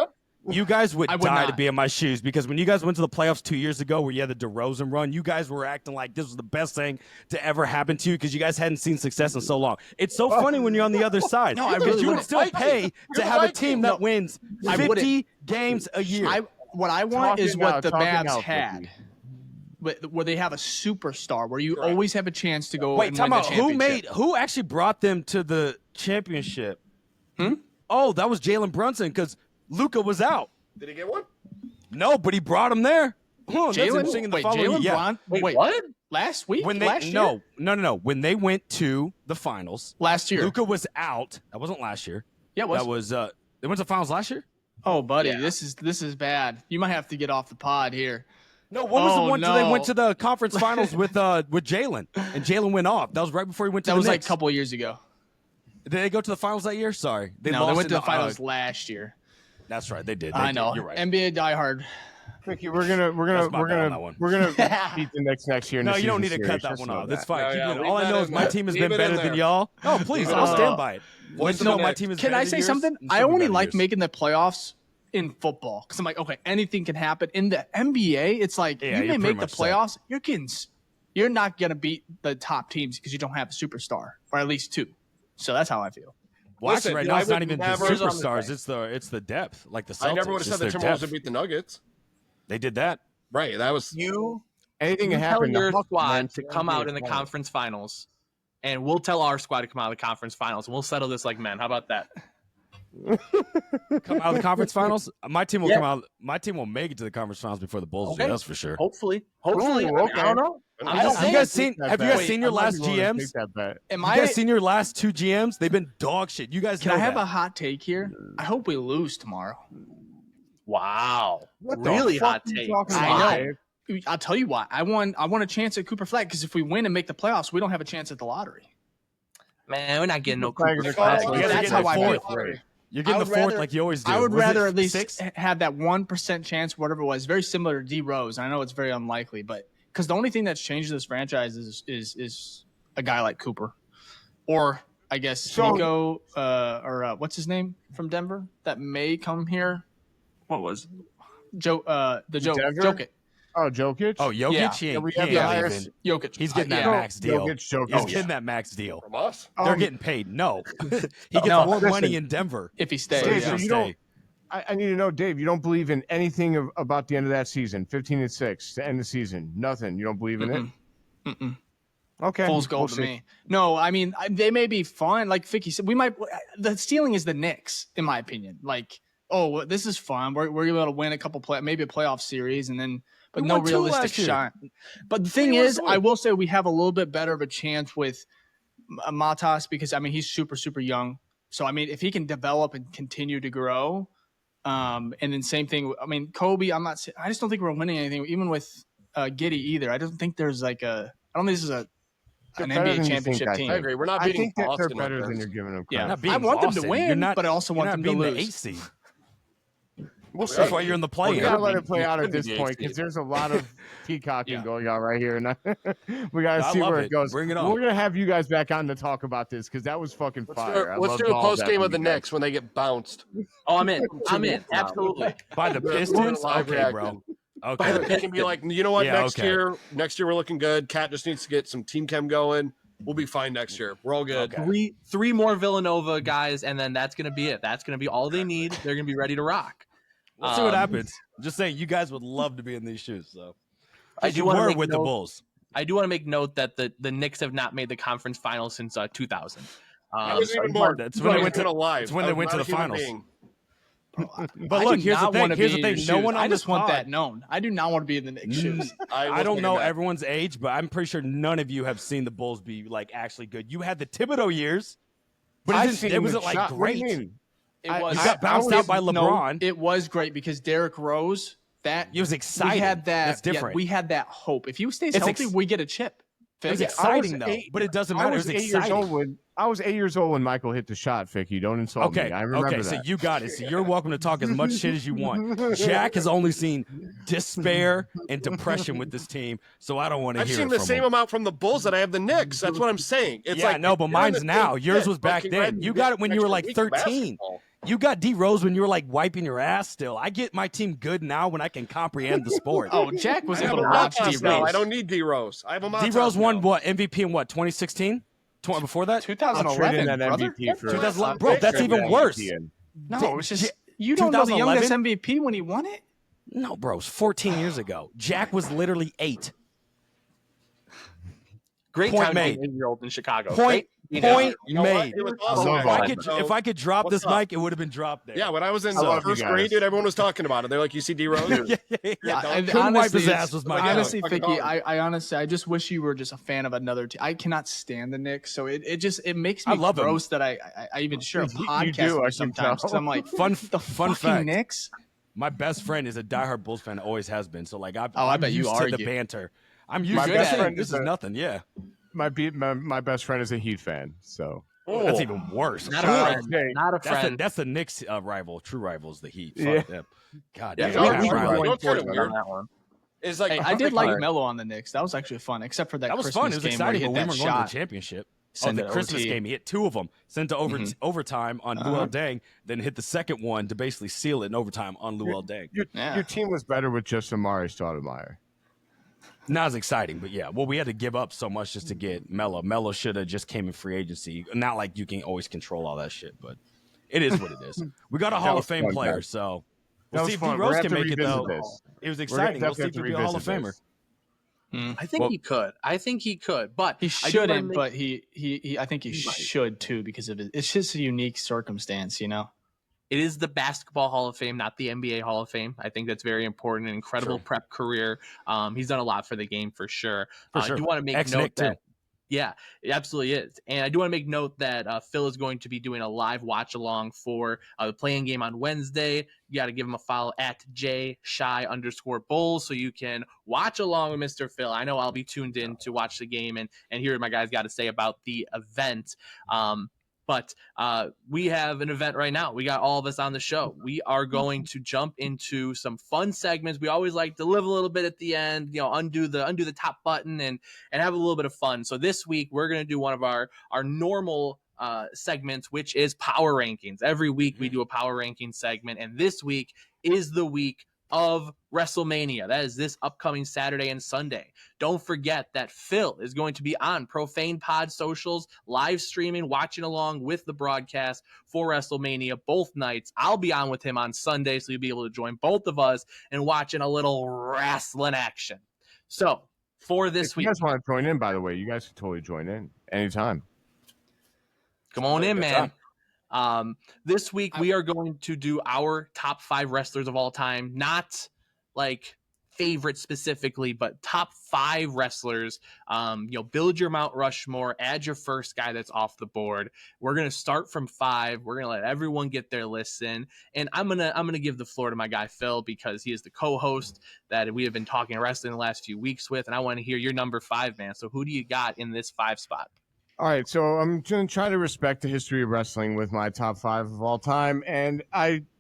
You guys would die not. to be in my shoes because when you guys went to the playoffs 2 years ago where you had the DeRozan run, you guys were acting like this was the best thing to ever happen to you because you guys hadn't seen success in so long. It's so funny when you're on the other side. No, because you would still pay to have a team that wins 50 games a year. What I want is what the Mavs had. Where they have a superstar, where you always have a chance to go. Wait, and time win out. the championship. Who actually brought them to the championship. Hmm? Oh, that was Jalen Brunson because Luka was out. Did he get one? No, but he brought him there. Huh, that's interesting. In the following Jalen year. Bron. Wait, what? Last week? When they last year? no. When they went to the finals, Last year. Luka was out. That wasn't last year. Yeah, it was. That was they went to the finals last year. Oh, buddy, Yeah. this is bad. You might have to get off the pod here. No, what was the Oh, one no. they went to the conference finals with Jalen, and Jalen went off. That was right before he went to That the was like Knicks. a couple of years ago. Did they go to the finals that year? Sorry, They lost went to in the finals last year. That's right, they did. I know. You're right. NBA diehard. Ricky, That's my bad on that one. we're gonna beat the Knicks next year. In No, the you don't need season to cut series. that Just one know off. That's that. fine. No, Keep yeah, it. leave All I that know in is my there. team has Leave been it in better than there. y'all. No, please, Leave it I'll in stand there. by it. Voice You know of my Nick. team is. Can better I than say yours. something? It's I still been only better like years. making the playoffs in football because I'm like, okay, anything can happen. In the NBA, it's like Yeah, you you're may pretty make the much set. playoffs. You're not gonna beat the top teams because you don't have a superstar or at least two. So that's how I feel. Well, Listen, actually, right dude, now I it's not would even the never- superstars. It's the depth, like the Celtics. I never would have It's said the their Timberwolves depth. would beat the Nuggets. They did that. Right. That was Anything You can tell happen. The your Hawks squad went to the come NBA out in the Finals. conference finals, and we'll tell our squad to come out of the conference finals, and we'll settle this like men. How about that? Come out of the conference finals. My team will Yeah. come out. My team will make it to the conference finals before the Bulls do. Okay. That's for sure. Hopefully. Ooh, okay. I don't know. I'm I just don't You saying. guys seen? Take Have that you guys bet. seen your I might last be willing to GMs? take that bet. Am You I? guys seen your last two GMs? They've been dog shit. You guys Can know I have that. a hot take here? I hope we lose tomorrow. Wow. What the Really fuck hot are you take. talking I about, know. Dave? I'll tell you why. I want a chance at Cooper Flag because if we win and make the playoffs, we don't have a chance at the lottery. Man, we're not getting no Flag Cooper is Flag. fine. You guys are That's getting how I the feel. fourth. You're I getting the would fourth rather- like you always do. I would Was it rather at least 6? have that 1% chance, whatever it was. Very similar to D Rose. I know it's very unlikely, but because the only thing that's changed this franchise is a guy like Cooper, or I guess So- Nico, or what's his name from Denver that may come here. What was Joe? Denver? Jokic. Oh, Jokic. Oh, Jokic. Yeah. He ain't, we he have ain't the highest- leaving. Jokic. He's getting that yeah. max deal. Jokic. He's getting that max deal. from us. They're getting paid. No, he gets No, more listen. money in Denver. if he So stays. Dave, he's so gonna you don't- stay. I need to know, Dave. You don't believe in anything about the end of that season, 15-6 to end the season. Nothing. You don't believe in it. Mm-mm. Okay. Fool's gold We'll to see. me. No, I mean they may be fun. Like Vicky said, we might. The ceiling is the Knicks, in my opinion. Like, oh, this is fun. We're able to win a couple maybe a playoff series, and then but We no won 2 realistic last year. shot. But the thing We won is, 2. I will say we have a little bit better of a chance with Matas because I mean he's super young. So I mean if he can develop and continue to grow, and then same thing. I mean Kobe, I just don't think we're winning anything, even with Giddy either. I don't think there's like a. I don't think this is an They're better NBA than you championship think, team. I agree. We're not I beating think that they're Boston. better my than friends. you're giving them Yeah. credit. Not beating I want them to Boston. win, You're not, but I also want you're them not to beating lose. the 8th seed. We'll see. That's why you're in the We play. gotta Yeah. let it play out at this Yeah. point because there's a lot of peacocking Yeah. going on right here, and we gotta I see love where it. it goes. Bring it on. We're gonna have you guys back on to talk about this because that was fucking fire. I Let's loved do a all post that game from of the you guys. Knicks when they get bounced. Oh, I'm in. I'm in. Absolutely. By the We're in Pistons? live Okay, bro. reaction. Okay. They can be like, you know what? Yeah, next okay. year we're looking good. Cat just needs to get some team chem going. We'll be fine next year. We're all good. Okay. Three more Villanova guys, and then that's gonna be it. That's gonna be all they need. They're gonna be ready to rock. We'll see what Um, happens. Just saying, you guys would love to be in these shoes. So I you do want to were make with the note- Bulls. I do want to make note that the Knicks have not made the conference finals since 2000. That was even more. That's when they went to- alive. that's when they I was went to not the a human finals. being. But look, here's the thing. Here's the thing. No one on I just this want pod- that known. I do not want to be in the Knicks shoes. I don't will know take that. everyone's age, but I'm pretty sure none of you have seen the Bulls be like actually good. You had the Thibodeau years, but I've it seen wasn't the like shot. What do great. you mean? It I- was You got bounced out by No, LeBron. it was great because Derrick Rose. That It was exciting. we had that. That's different. Yeah, we had that hope. If he stays It's healthy, we get a chip. It was Fig. exciting though, eight- but it doesn't I matter. It was was 8 years exciting. old when I was 8 years old when Michael hit the shot. Vicky, don't insult Okay, me. I remember okay, that. so you got it. So you're welcome to talk as much shit as you want. Jack has only seen despair and depression with this team, so I don't want to I've hear seen it the from same him. amount from the Bulls that I have the Knicks. That's what I'm saying. It's Yeah, like no, but you're on mine's the now. same Yours shit, was back fucking then. red You got it when you were like next week of 13. basketball. You got D Rose when you were like wiping your ass still. I get my team good now when I can comprehend the sport. Oh, Jack was I have able a to watch Montas D now. I Rose. don't need D Rose. I have a D Montas Rose won now. what MVP in what 2016? Before that? I'll trade in 2011, that brother. MVP for 2011. I'll Bro, that's trade even that worse. MVP in. No, it's just you don't know the 2011? youngest MVP when he won it. No, bro, it's 14 years ago. Jack was literally 8. Great Point time made. to be an 8-year-old in Chicago. Point Great to Point You know what? made. It was I awesome. love actually. all If I could drop What's this up? mic, it would have been dropped there. Yeah, when I was in I love you first guys. grade, dude, everyone was talking about it. They're like, "You see D Rose?" Yeah, and Couldn't wipe honestly, his ass it's- was my honestly, fucking Ficky, dog. I honestly, I just wish you were just a fan of another team. I cannot stand the Knicks, so it makes me I love 'em. gross that I even share a You do, podcast I with you can sometimes because tell. I'm like, Fun the fun fucking fact. Knicks. My best friend is a diehard Bulls fan, always has been. So like, I I'm bet you used to the argue. banter. I'm You're used good to at saying it. this is nothing. Yeah, My best friend is a Heat fan, so that's even worse. Not a Shout out friend. Jay. Not a friend. That's the Knicks rival. True rivals, the Heat. Yeah. Fuck them. God Yeah, damn. you know, Pat we- Riley. you know what's kind of on weird? that one. It's like Hey, I did like Alright. Melo on the Knicks. That was actually fun, except for that That was Christmas fun. It was game where he exciting, hit but we that weren't going to shot. the championship. Send The it to Christmas OT. game, he hit 2 of them, sent to overtime on Luol Deng, then hit the second one to basically seal it in overtime on Luol Deng. Yeah. Your team was better with just Amari Stoudemire. Not as exciting, but yeah. Well, we had to give up so much just to get Melo. Melo should have just came in free agency. Not like you can always control all that shit, but it is what it is. We got a Hall of was Fame fun, player, guys. so That we'll was see if fun. D We're Rose gonna can have to make it revisit though. this. It was We're exciting. We'll see if definitely he'll be a Hall of revisit Famer. this. I think Well- he could. I think he could, but He I do wanna shouldn't, make- but he I think he He might. should too because of it. It's just a unique circumstance, you know. it is the Basketball Hall of Fame, not the NBA Hall of Fame. I think that's very important. An incredible prep career. He's done a lot for the game for sure. For I sure. do want to make Ex-Knick, note that too. yeah, it absolutely is. And I do want to make note that Phil is going to be doing a live watch along for the playing game on Wednesday. You got to give him a follow at @JShy_Bulls so you can watch along with Mr. Phil. I know I'll be tuned in to watch the game and hear what my guys got to say about the event. But we have an event right now. We got all of us on the show. We are going to jump into some fun segments. We always like to live a little bit at the end, you know, undo the top button and have a little bit of fun. So this week we're going to do one of our normal segments, which is power rankings. Every week we do a power ranking segment, and this week is the week of WrestleMania. That is this upcoming Saturday and Sunday. Don't forget that Phil is going to be on Profane Pod socials, live streaming, watching along with the broadcast for WrestleMania both nights. I'll be on with him on Sunday, so you'll be able to join both of us and watching a little wrestling action. So for this If week, you guys want to join in, by the way, you guys can totally join in anytime. come on in, Good man. This week we are going to do our top 5 wrestlers of all time, not like favorite specifically, but top 5 wrestlers. Build your Mount Rushmore, add your first guy that's off the board. We're gonna start from 5. We're gonna let everyone get their lists in, and I'm gonna give the floor to my guy Phil because he is the co-host that we have been talking wrestling the last few weeks with, and I want to hear your number 5, man. So who do you got in this 5 spot? All right, so I'm going to try to respect the history of wrestling with my top 5 of all time,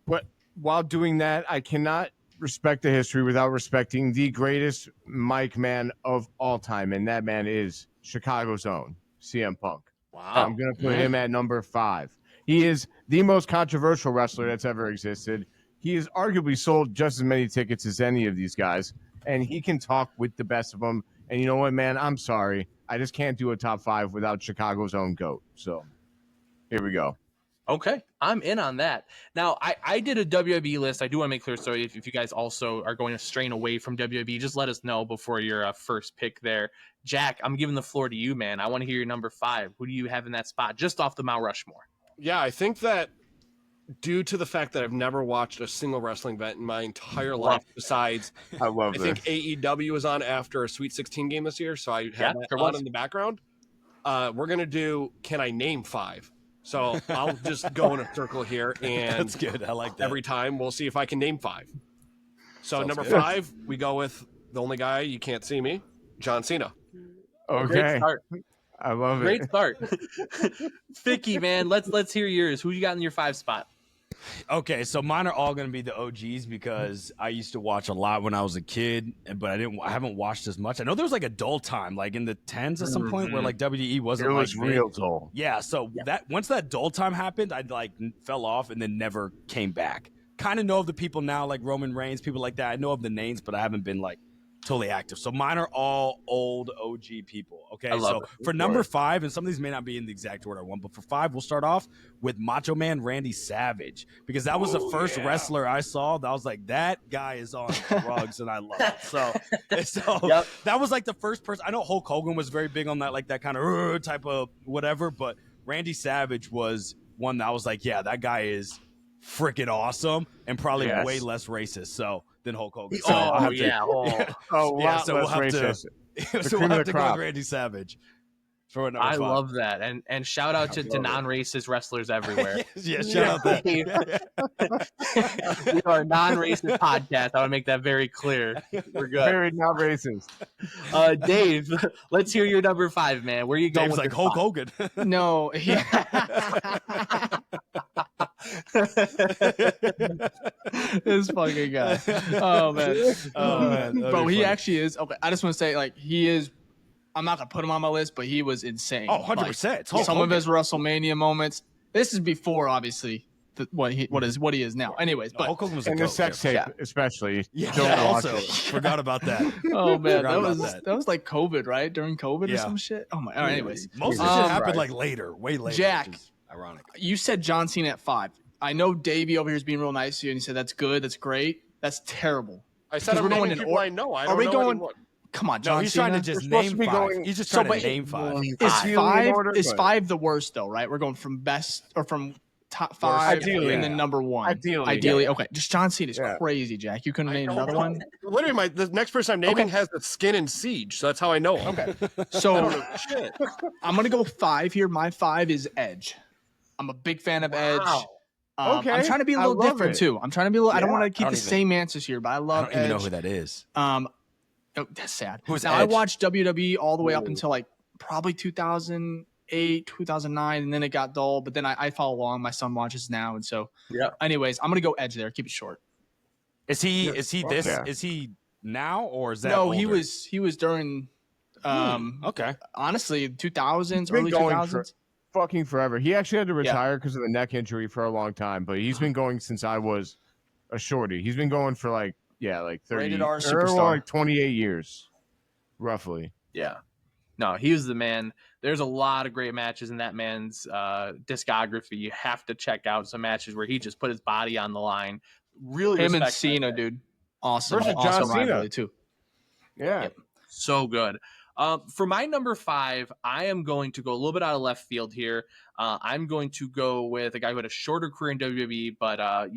but while doing that, I cannot respect the history without respecting the greatest mic man of all time, and that man is Chicago's own CM Punk. Wow. I'm going to put him at number 5. He is the most controversial wrestler that's ever existed. He has arguably sold just as many tickets as any of these guys, and he can talk with the best of them. And you know what, man? I'm sorry. I just can't do a top 5 without Chicago's own GOAT. So here we go. Okay, I'm in on that. Now, I did a WWE list. I do want to make clear, so if you guys also are going to strain away from WWE, just let us know before your first pick there. Jack, I'm giving the floor to you, man. I want to hear your number 5. Who do you have in that spot, just off the Mount Rushmore? Yeah, I think that due to the fact that I've never watched a single wrestling event in my entire life, besides I love I this. think AEW was on after a Sweet 16 game this year, so I had that there on was. in the background. We're gonna do Can I Name 5? So I'll just go in a circle here, and That's good. I like that. every time we'll see if I can name 5. So Sounds number good. 5, we go with the only guy you can't see me, John Cena. Great Okay. start. I love Great it. start. Ficky, man, let's hear yours. Who you got in your 5 spot? Okay, so mine are all going to be the OGs because I used to watch a lot when I was a kid, but I haven't watched as much. I know there was like a dull time, like in the 10s at some point, where like WE It wasn't was like big. real dull. Yeah, so that once that dull time happened, I like fell off and then never came back. Kind of know of the people now, like Roman Reigns, people like that. I know of the names, but I haven't been like totally active. So mine are all old OG people. Okay, I love so it. for number 5, and some of these may not be in the exact order I want, but for 5, we'll start off with Macho Man Randy Savage because that was the first wrestler I saw that I was like, that guy is on drugs, and I love it. So Yep. that was like the first person. I know Hulk Hogan was very big on that, like that kind of type of whatever, but Randy Savage was one that I was like, yeah, that guy is freaking awesome and probably Yes. way less racist than Hulk Hogan. So Oh, I'll have to, yeah. Oh. A lot so we'll less have racist. to, The so cream we'll of have the to go with crop. Randy Savage for number I 5. love that. And shout out to non-racist wrestlers everywhere. yeah, shout out that. We are a non-racist podcast. I want to make that very clear. We're good. Very not racist. Dave, let's hear your number 5, man. Where are you going Dave's with like your Hulk 5? Hogan. No, this fucking guy. Oh man. Oh, man. That'd Bro, be he funny. actually is. Okay, I just want to say, like, he is. I'm not gonna put him on my list, but he was insane. Oh, 100%. It's Hulk Some of Hogan. his WrestleMania moments. This is before, obviously, what he is now. Anyways, but Hulk Hogan was a And the goat, sex yeah. tape, especially. Yeah, Don't watch also it. forgot about that. oh man, Forgot about that. that was like COVID, right? During COVID or Yeah. some shit. Oh my. All right, anyways, Most of the shit happened right. like later, way later. Jack. Which is ironic. you said John Cena at 5. I know Davey over here is being real nice to you, and he said that's good, that's great. That's terrible. I said Because I'm we're going naming in people or- I know. I Are don't we know going? anyone. Come on, John No, he's Cena. trying to just supposed to name be 5. going- He's just So, trying but- to name 5. Is Ideally in 5 order, is but- 5 the worst though, right? We're going from best or from top 5 Ideally, and then yeah. number 1. Ideally. Okay. Just John Cena's Yeah. crazy, Jack. You couldn't name don't another know. one. Literally, the next person I'm naming Okay. has the skin in Siege, so that's how I know him. Okay. I don't So know shit. I'm gonna go 5 here. My 5 is Edge. I'm a big fan of Edge. Okay. I'm trying to be a I little love different it. too. I'm trying to be a little. I don't Yeah. want to keep I the don't even- same answers here, but I I love don't even know Edge. who that is. Oh, that's sad. Who's now I Edge? watched WWE all the way up until like probably 2008, 2009, and then it got dull. But then I follow along. My son watches now, and so Yeah. Anyways, I'm gonna go Edge there. Keep it short. Is he this? Yeah. Is he now or is that No, older? he was during. Okay. Honestly, 2000s, been early going 2000s. Fucking forever. He actually had to retire because of a neck injury for a long time, but he's been going since I was a shorty. He's been going for like 30 Rated R or superstar. like 28 years, roughly. Yeah. No, he was the man. There's a lot of great matches in that man's discography. You have to check out some matches where he just put his body on the line. Really Him and respect that Cena, guy. dude. Awesome. Versus John Awesome Cena. rivalry too. Yeah. Yep. So good. For my number 5, I am going to go a little bit out of left field here. I'm going to go with a guy who had a shorter career in WWE, but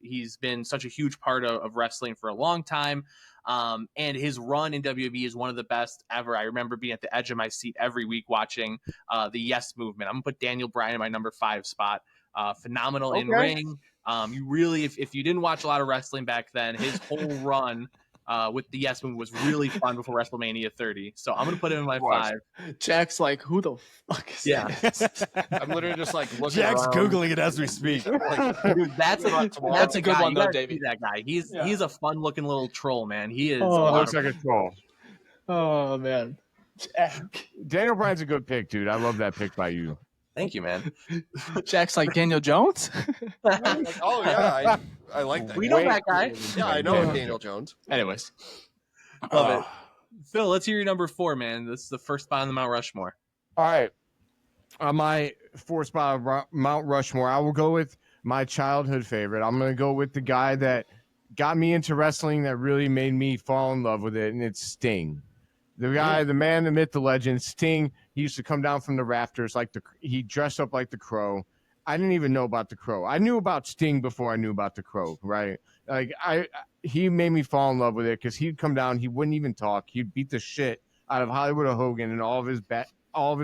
he's been such a huge part of wrestling for a long time. And his run in WWE is one of the best ever. I remember being at the edge of my seat every week watching the Yes Movement. I'm gonna put Daniel Bryan in my number 5 spot. Phenomenal in ring. You really, if you didn't watch a lot of wrestling back then, his whole run with the Yes Movement was really fun before WrestleMania 30. So I'm gonna put him in my 5. Jack's like, who the fuck is Yeah. that? I'm literally just like looking Jack's around. googling it as we speak. Dude, that's a good guy. one, You though, gotta Davey. see that guy. He's Yeah. he's a fun looking little troll, man. He is. Oh, Looks like a troll. Oh man. Jack. Daniel Bryan's a good pick, dude. I love that pick by you. Thank you, man. Jack's like Daniel Jones. I'm like, oh yeah, I like that. We know that guy. Yeah, I know Daniel Jones. Anyways, Love it. Phil, let's hear your number 4, man. This is the first spot on the Mount Rushmore. All right. On my 4th spot of Mount Rushmore, I will go with my childhood favorite. I'm going to go with the guy that got me into wrestling, that really made me fall in love with it, and it's Sting. The guy, the man, the myth, the legend, Sting. He used to come down from the rafters he dressed up like the Crow. I didn't even know about the Crow. I knew about Sting before I knew about the Crow, right? Like he made me fall in love with it because he'd come down, he wouldn't even talk. He'd beat the shit out of Hollywood Hogan and all of his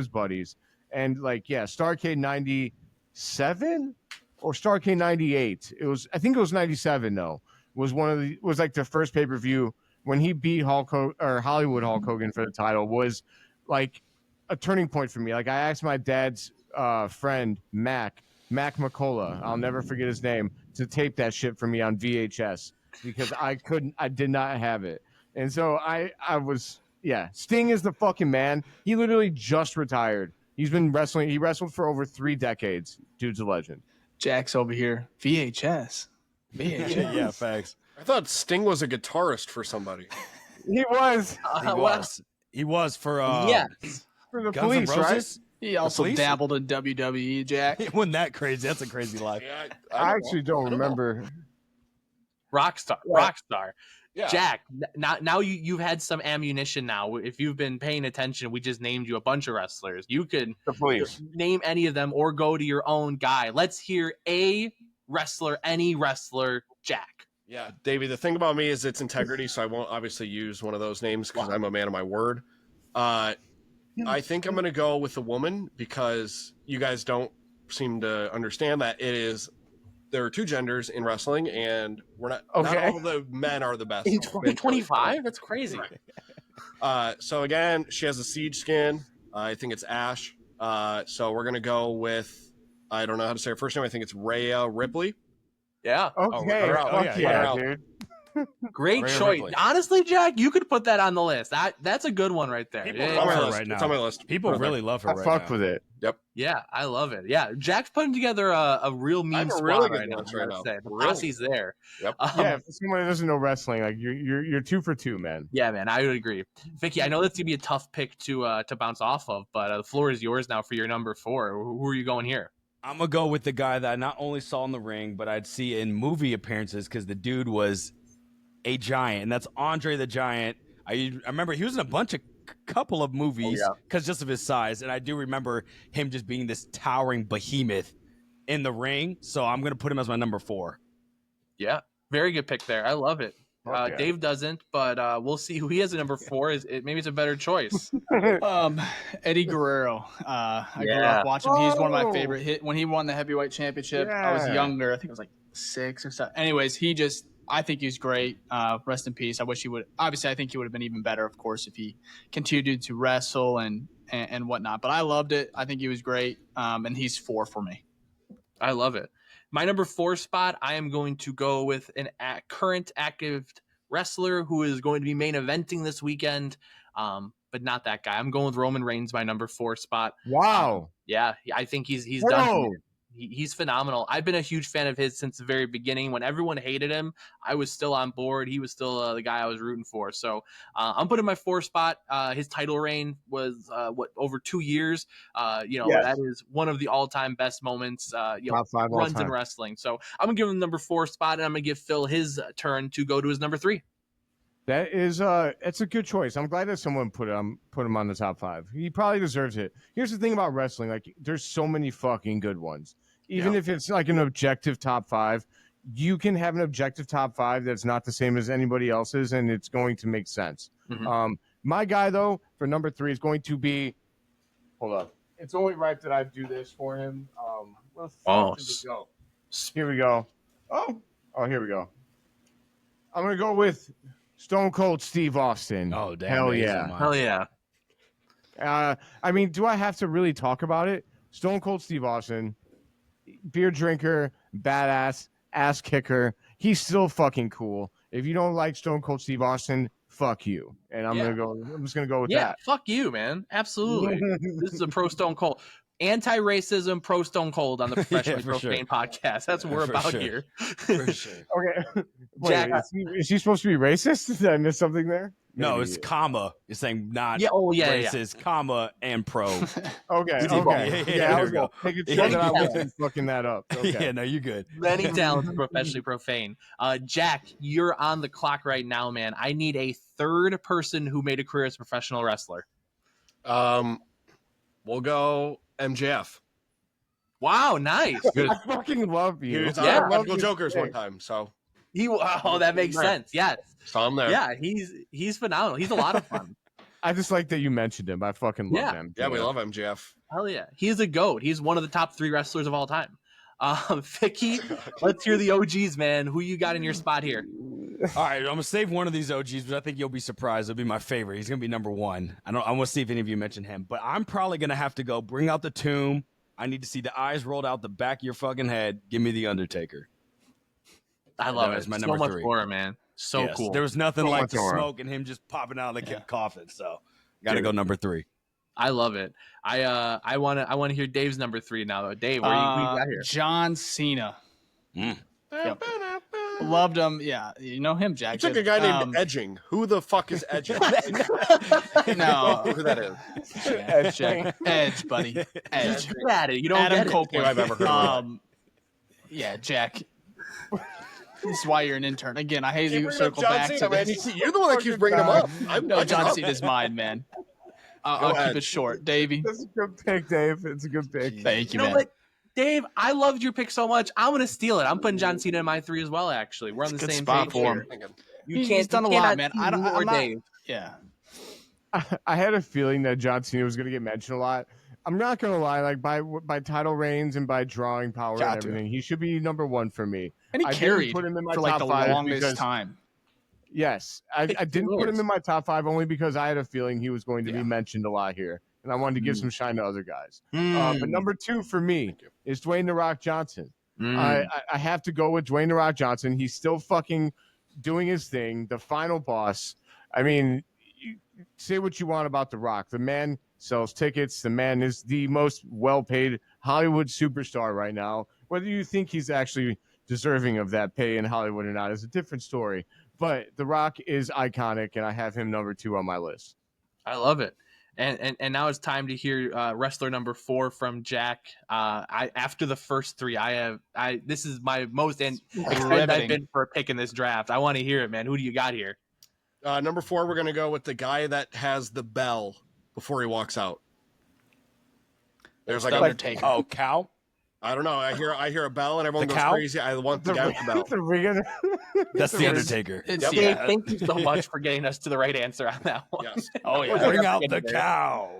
buddies. And Starrcade 97 or Starrcade 98. I think it was 97 though. Was like the first pay-per-view when he beat Hollywood Hulk Hogan for the title, was like a turning point for me. Like I asked my dad's friend Mac McCullough, I'll never forget his name, to tape that shit for me on VHS because I did not have it. And so Sting is the fucking man. He literally just retired. He's been wrestling. He wrestled for over 3 decades. Dude's a legend. Jack's over here. VHS. Yeah, facts. I thought Sting was a guitarist for somebody. He was He was for Yes. for the Guns N' police, right? Roses. He also police? dabbled in WWE, Jack. It wasn't that crazy. That's a crazy life. Yeah, I actually don't remember. Rockstar. Yeah. Jack, now you've had some ammunition now. If you've been paying attention, we just named you a bunch of wrestlers. You could Please. name any of them or go to your own guy. Let's hear a wrestler, any wrestler, Jack. Yeah, Davey, the thing about me is its integrity, so I won't obviously use one of those names because I'm a man of my word. I think I'm going to go with a woman because you guys don't seem to understand that there are two genders in wrestling, and not all the men are the best. In 2025? That's crazy. So again, she has a siege skin. I think it's Ash. So we're going to go with, I don't know how to say her first name. I think it's Rhea Ripley. Yeah. Okay. Dude. Great Rhea choice. Ripley. Honestly, Jack, you could put that on the list. That's a good one right there. People Yeah, love her yeah. right now. It's on my list. People really love her I right fuck now. with it. Yeah, I love it. Yeah, Jack's putting together a real I mean have a squad really good right now. list right now. The Really. posse's there. Yep. Yeah, for someone who doesn't know wrestling, like you're 2 for 2, man. Yeah, man, I would agree. Vicky, I know that's gonna be a tough pick to bounce off of, but the floor is yours now for your number 4. Who are you going here? I'm gonna go with the guy that I not only saw in the ring, but I'd see in movie appearances because the dude was a giant, and that's Andre the Giant. I remember he was in a couple of movies because just of his size, and I do remember him just being this towering behemoth in the ring. So I'm gonna put him as my number 4. Yeah, very good pick there. I love it. Okay. Dave doesn't, but we'll see who he has at number 4. Maybe it's a better choice. Eddie Guerrero. I grew up watching him. He's one of my favorite hit when he won the heavyweight championship. I was Yeah. younger. I think it was like 6 or so. Anyways, I think he's great. Rest in peace. I wish he would. Obviously, I think he would have been even better, of course, if he continued to wrestle and whatnot. But I loved it. I think he was great. And he's 4 for me. I love it. My number 4 spot, I am going to go with current active wrestler who is going to be main eventing this weekend, but not that guy. I'm going with Roman Reigns, my number 4 spot. Wow. Yeah, I think he's Whoa. done. He's phenomenal. I've been a huge fan of his since the very beginning. When everyone hated him, I was still on board. He was still the guy I was rooting for. So I'm putting my 4 spot. His title reign was over 2 years. That is one of the all-time best moments. Top 5 all runs in time. wrestling. So I'm gonna give him the number 4 spot, and I'm gonna give Phil his turn to go to his number 3. That is it's a good choice. I'm glad that someone put him on the top 5. He probably deserves it. Here's the thing about wrestling, like there's so many fucking good ones. Even if it's like an objective top 5, you can have an objective top 5 that's not the same as anybody else's, and it's going to make sense. Mm-hmm. My guy though for number 3 is going to be. Hold up. It's only right that I do this for him. Where the fuck did it go? Here we go. Oh, here we go. I'm gonna go with Stone Cold Steve Austin. Oh, damn. Hell amazing, yeah. man. Hell yeah. I mean, do I have to really talk about it? Stone Cold Steve Austin, beer drinker, badass, ass kicker. He's still fucking cool. If you don't like Stone Cold Steve Austin, fuck you. And I'm just gonna go with that. Fuck you, man. Absolutely. This is a pro Stone Cold. Anti-racism, pro Stone Cold on the Professionally for Profane podcast. That's what we're For about sure. here. For sure. Okay. Wait, Jack, is he supposed to be racist? Did I miss something there? No, Maybe. it's comma. It's saying not racist, comma, and pro. Okay. You did both. Okay. Yeah, I there was we go. making sure that I Yeah. wasn't fucking that up. Okay. Yeah, no, you're good. Many talents, Professionally Profane. Jack, you're on the clock right now, man. I need a third person who made a career as a professional wrestler. We'll go MJF. Wow, nice. Good. I fucking love He you. was Yeah. on Practical Jokers one time, so That makes Right. sense. Yes. saw him there. Yeah, he's phenomenal. He's a lot of fun. I just like that you mentioned him. I fucking love Yeah. him. Yeah, we love MJF. Hell yeah. He's a GOAT. He's one of the top 3 wrestlers of all time. Vicky, let's hear the OGs, man. Who you got in your spot here? All right, I'm gonna save one of these OGs, but I think you'll be surprised. It'll be my favorite. He's gonna be number 1. I want to see if any of you mention him, but I'm probably gonna have to go bring out the tomb. I need to see the eyes rolled out the back of your fucking head. Give me the Undertaker. I love That it. was my So number much 3. more, man. So Yes, cool. There was nothing So like much the aura. smoke and him just popping out like a coffin. So gotta go number 3. I love it. I want to hear Dave's number 3 now, though. Dave, what do you got here? John Cena. Mm. Yep. Loved him. Yeah, you know him, Jack. You took a guy named Edging. Who the fuck is Edging? No, Who that is? Edge, buddy. Edge. Get at it. You don't Adam get it. Copeland. I've ever heard of Yeah, Jack. This is why you're an intern. Again, I hate Keep you bringing circle up John back to Cena, man. this. You're the one that keeps bringing him up. No, John Cena. Cena's mine, man. I'll keep ahead. it short. Davey. That's a good pick, Dave. It's a good pick. Thank you, You know man. what, Dave? I loved your pick so much. I'm gonna steal it. I'm putting John Cena in my 3 as well. Actually, we're on the It's a good same spot page for here. him. You He's can't. done you a lot, cannot man. tease I don't. me or I'm not, Dave. yeah. I had a feeling that John Cena was going to get mentioned a lot. I'm not going to lie, like by title reigns and by drawing power Got and to. everything, he should be number 1 for me. And he I didn't carried put him in my for like top the 5 longest because time. yes, I 15 didn't put him years. in my top 5 only because I had a feeling he was going to be Yeah. mentioned a lot here, and I wanted to give some shine to other guys. Mm. But number 2 for me is Dwayne "The Rock" Johnson. Mm. I have to go with Dwayne "The Rock" Johnson. He's still fucking doing his thing. The final boss. I mean, you say what you want about The Rock. The man sells tickets. The man is the most well-paid Hollywood superstar right now. Whether you think he's actually deserving of that pay in Hollywood or not is a different story. But The Rock is iconic, and I have him number 2 on my list. I love it. And now it's time to hear wrestler number 4 from Jack. After the first 3, this is my most excited I've Riveting. been for a pick in this draft. I want to hear it, man. Who do you got here? Number 4, we're going to go with the guy that has the bell before he walks out. There's like Undertaker. Oh, cow. I don't know. I hear a bell and everyone The goes cow? crazy. I want the guy with the bell. The ring. That's the Undertaker. It's, Yep. Dave, yeah. thank you so much for getting us to the right answer on that one. Yes. Oh yeah. Bring out the There. cow.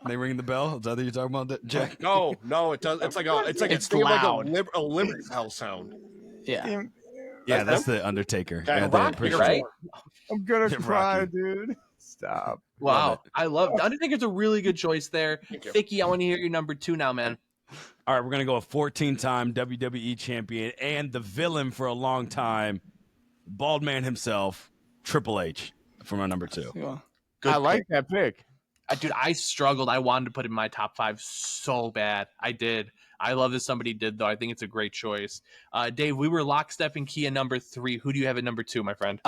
They ring the bell. Is that what you're talking about, Jack? No, it does. It's like It's think of loud. like a liberty bell sound. Yeah. Yeah, that's the Undertaker. Yeah, Yeah, Rock, pretty you're right. I'm gonna Yeah, cry, Rocky. dude. Stop. Wow. I love Undertaker's a really good choice there. Thank you. Vicky, I want to hear your number 2 now, man. All right, we're gonna go a 14-time WWE champion and the villain for a long time, bald man himself, Triple H, for my number 2. Yeah. I like that pick. Dude, I struggled. I wanted to put it in my top 5 so bad. I did. I love that somebody did, though. I think it's a great choice. Dave, we were lockstep and key at number 3. Who do you have at number 2, my friend?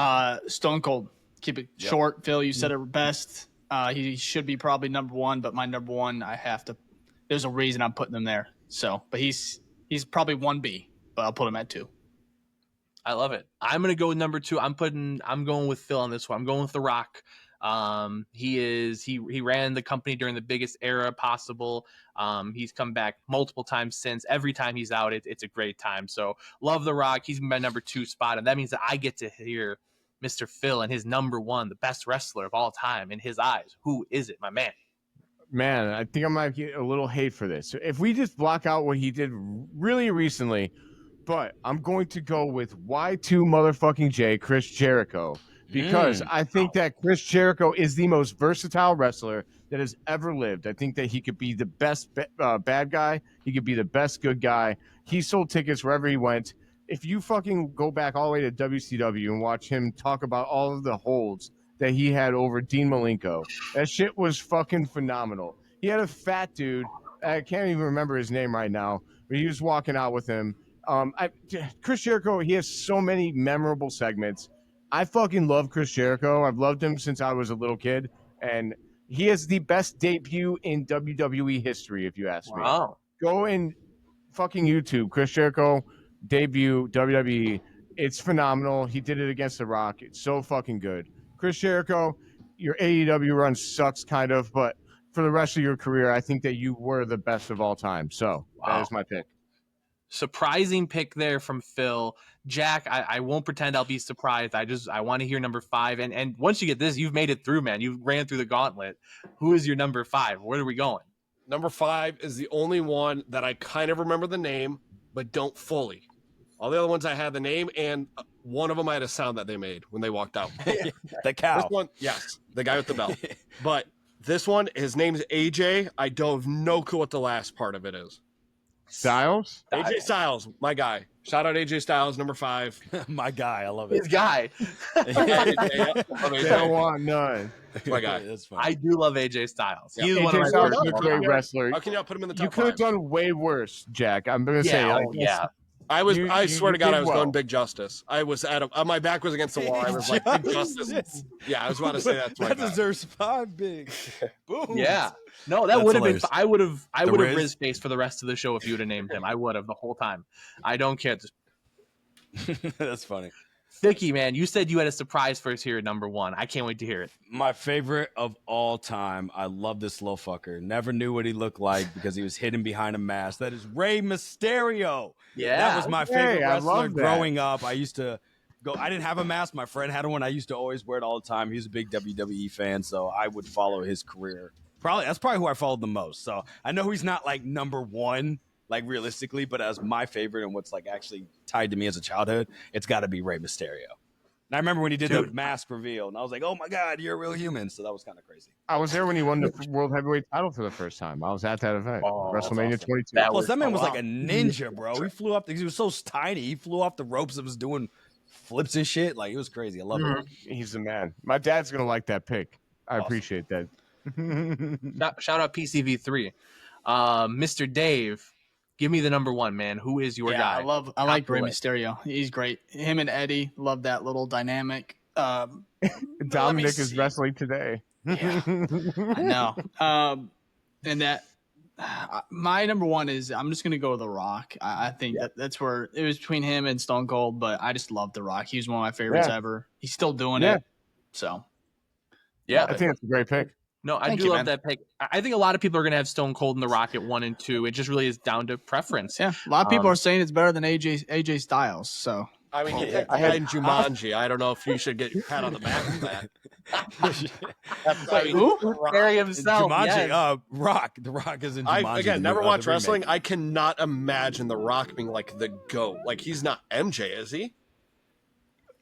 Stone Cold. Keep it short, Phil. You said it best. He should be probably number 1, but my number 1, I have to. There's a reason I'm putting him there. So, but he's probably 1B, but I'll put him at 2. I love it. I'm gonna go with number 2. I'm going with Phil on this one. I'm going with The Rock. He ran the company during the biggest era possible. He's come back multiple times since. Every time he's out, it's a great time. So love The Rock. He's my number 2 spot, and that means that I get to hear Mr. Phil and his number 1, the best wrestler of all time in his eyes. Who is it, my man? Man, I think I might get a little hate for this. If we just block out what he did really recently, but I'm going to go with Y2 motherfucking J, Chris Jericho, because I think that Chris Jericho is the most versatile wrestler that has ever lived. I think that he could be the best bad guy. He could be the best good guy. He sold tickets wherever he went. If you fucking go back all the way to WCW and watch him talk about all of the holds that he had over Dean Malenko, that shit was fucking phenomenal. He had a fat dude. I can't even remember his name right now, but he was walking out with him. Chris Jericho, he has so many memorable segments. I fucking love Chris Jericho. I've loved him since I was a little kid, and he has the best debut in WWE history, if you ask me. Wow. Go and fucking YouTube Chris Jericho debut WWE. It's phenomenal. He did it against The Rock. It's so fucking good. Chris Jericho, your AEW run sucks kind of, but for the rest of your career, I think that you were the best of all time. So that is my pick. Surprising pick there from Phil. Jack, I won't pretend I'll be surprised. I want to hear number 5. And once you get this, you've made it through, man. You ran through the gauntlet. Who is your number 5? Where are we going? Number 5 is the only one that I kind of remember the name, but don't fully. All the other ones I had the name, and one of them I had a sound that they made when they walked out. The cow. This one, yes, the guy with the bell. But this one, his name's AJ. I don't have no clue what the last part of it is. Styles? AJ Styles, my guy. Shout out AJ Styles, number 5. My guy, I love His it. guy. They don't want none. My guy. That's fine. I do love AJ Styles. Yeah. He's one of AJ my Styles favorite. is a great wrestler. How can y'all put him in the top You could have 5? done way worse, Jack. I'm going to say. Yeah, Like, yeah. I swear to God, did I was well. going Big Justice. I was my back was against the wall. I was like, Big Justice. Yeah, I was about to say that's my That guy. deserves 5 big. Boom. Yeah. No, that That's would have been. hilarious. I would have Riz? Riz face for the rest of the show if you would have named him. I would have the whole time. I don't care. That's funny. Vicky, man, you said you had a surprise for us here at number 1. I can't wait to hear it. My favorite of all time. I love this little fucker. Never knew what he looked like because he was hidden behind a mask. That is Rey Mysterio. Yeah. That was my favorite I wrestler love that. growing up. I used to go. I didn't have a mask. My friend had one. I used to always wear it all the time. He was a big WWE fan, so I would follow his career. That's probably who I followed the most. So I know he's not like number 1, like realistically, but as my favorite and what's like actually tied to me as a childhood, it's got to be Rey Mysterio. And I remember when he did the mask reveal, and I was like, "Oh my God, you're a real human!" So that was kind of crazy. I was there when he won the World Heavyweight title for the first time. I was at that event, WrestleMania awesome. 22. Plus, that man was like a ninja, bro. He flew up. He was so tiny. He flew off the ropes and was doing flips and shit. Like, it was crazy. I love it. He's the man. My dad's gonna like that pick. I appreciate that. Shout out PCV3. Mr. Dave, give me the number 1, man. Who is your guy? I like Rey Mysterio. He's great. Him and Eddie, love that little dynamic. Dominic is wrestling today. Yeah, I know. And that my number 1 is I'm just gonna go with The Rock. I think that's where it was between him and Stone Cold, but I just love The Rock. He was one of my favorites ever. He's still doing it. So Yeah, I think that's a great pick. No, I do love that pick. I think a lot of people are going to have Stone Cold and The Rock at 1 and 2. It just really is down to preference. Yeah, a lot of people are saying it's better than AJ Styles. So I mean, I had Jumanji. I don't know if you should get your pat on the back for that. Who? Barry himself. Jumanji. Yes. Rock. The Rock is in Jumanji. Again, never watched wrestling. I cannot imagine The Rock being like the GOAT. Like, he's not MJ, is he?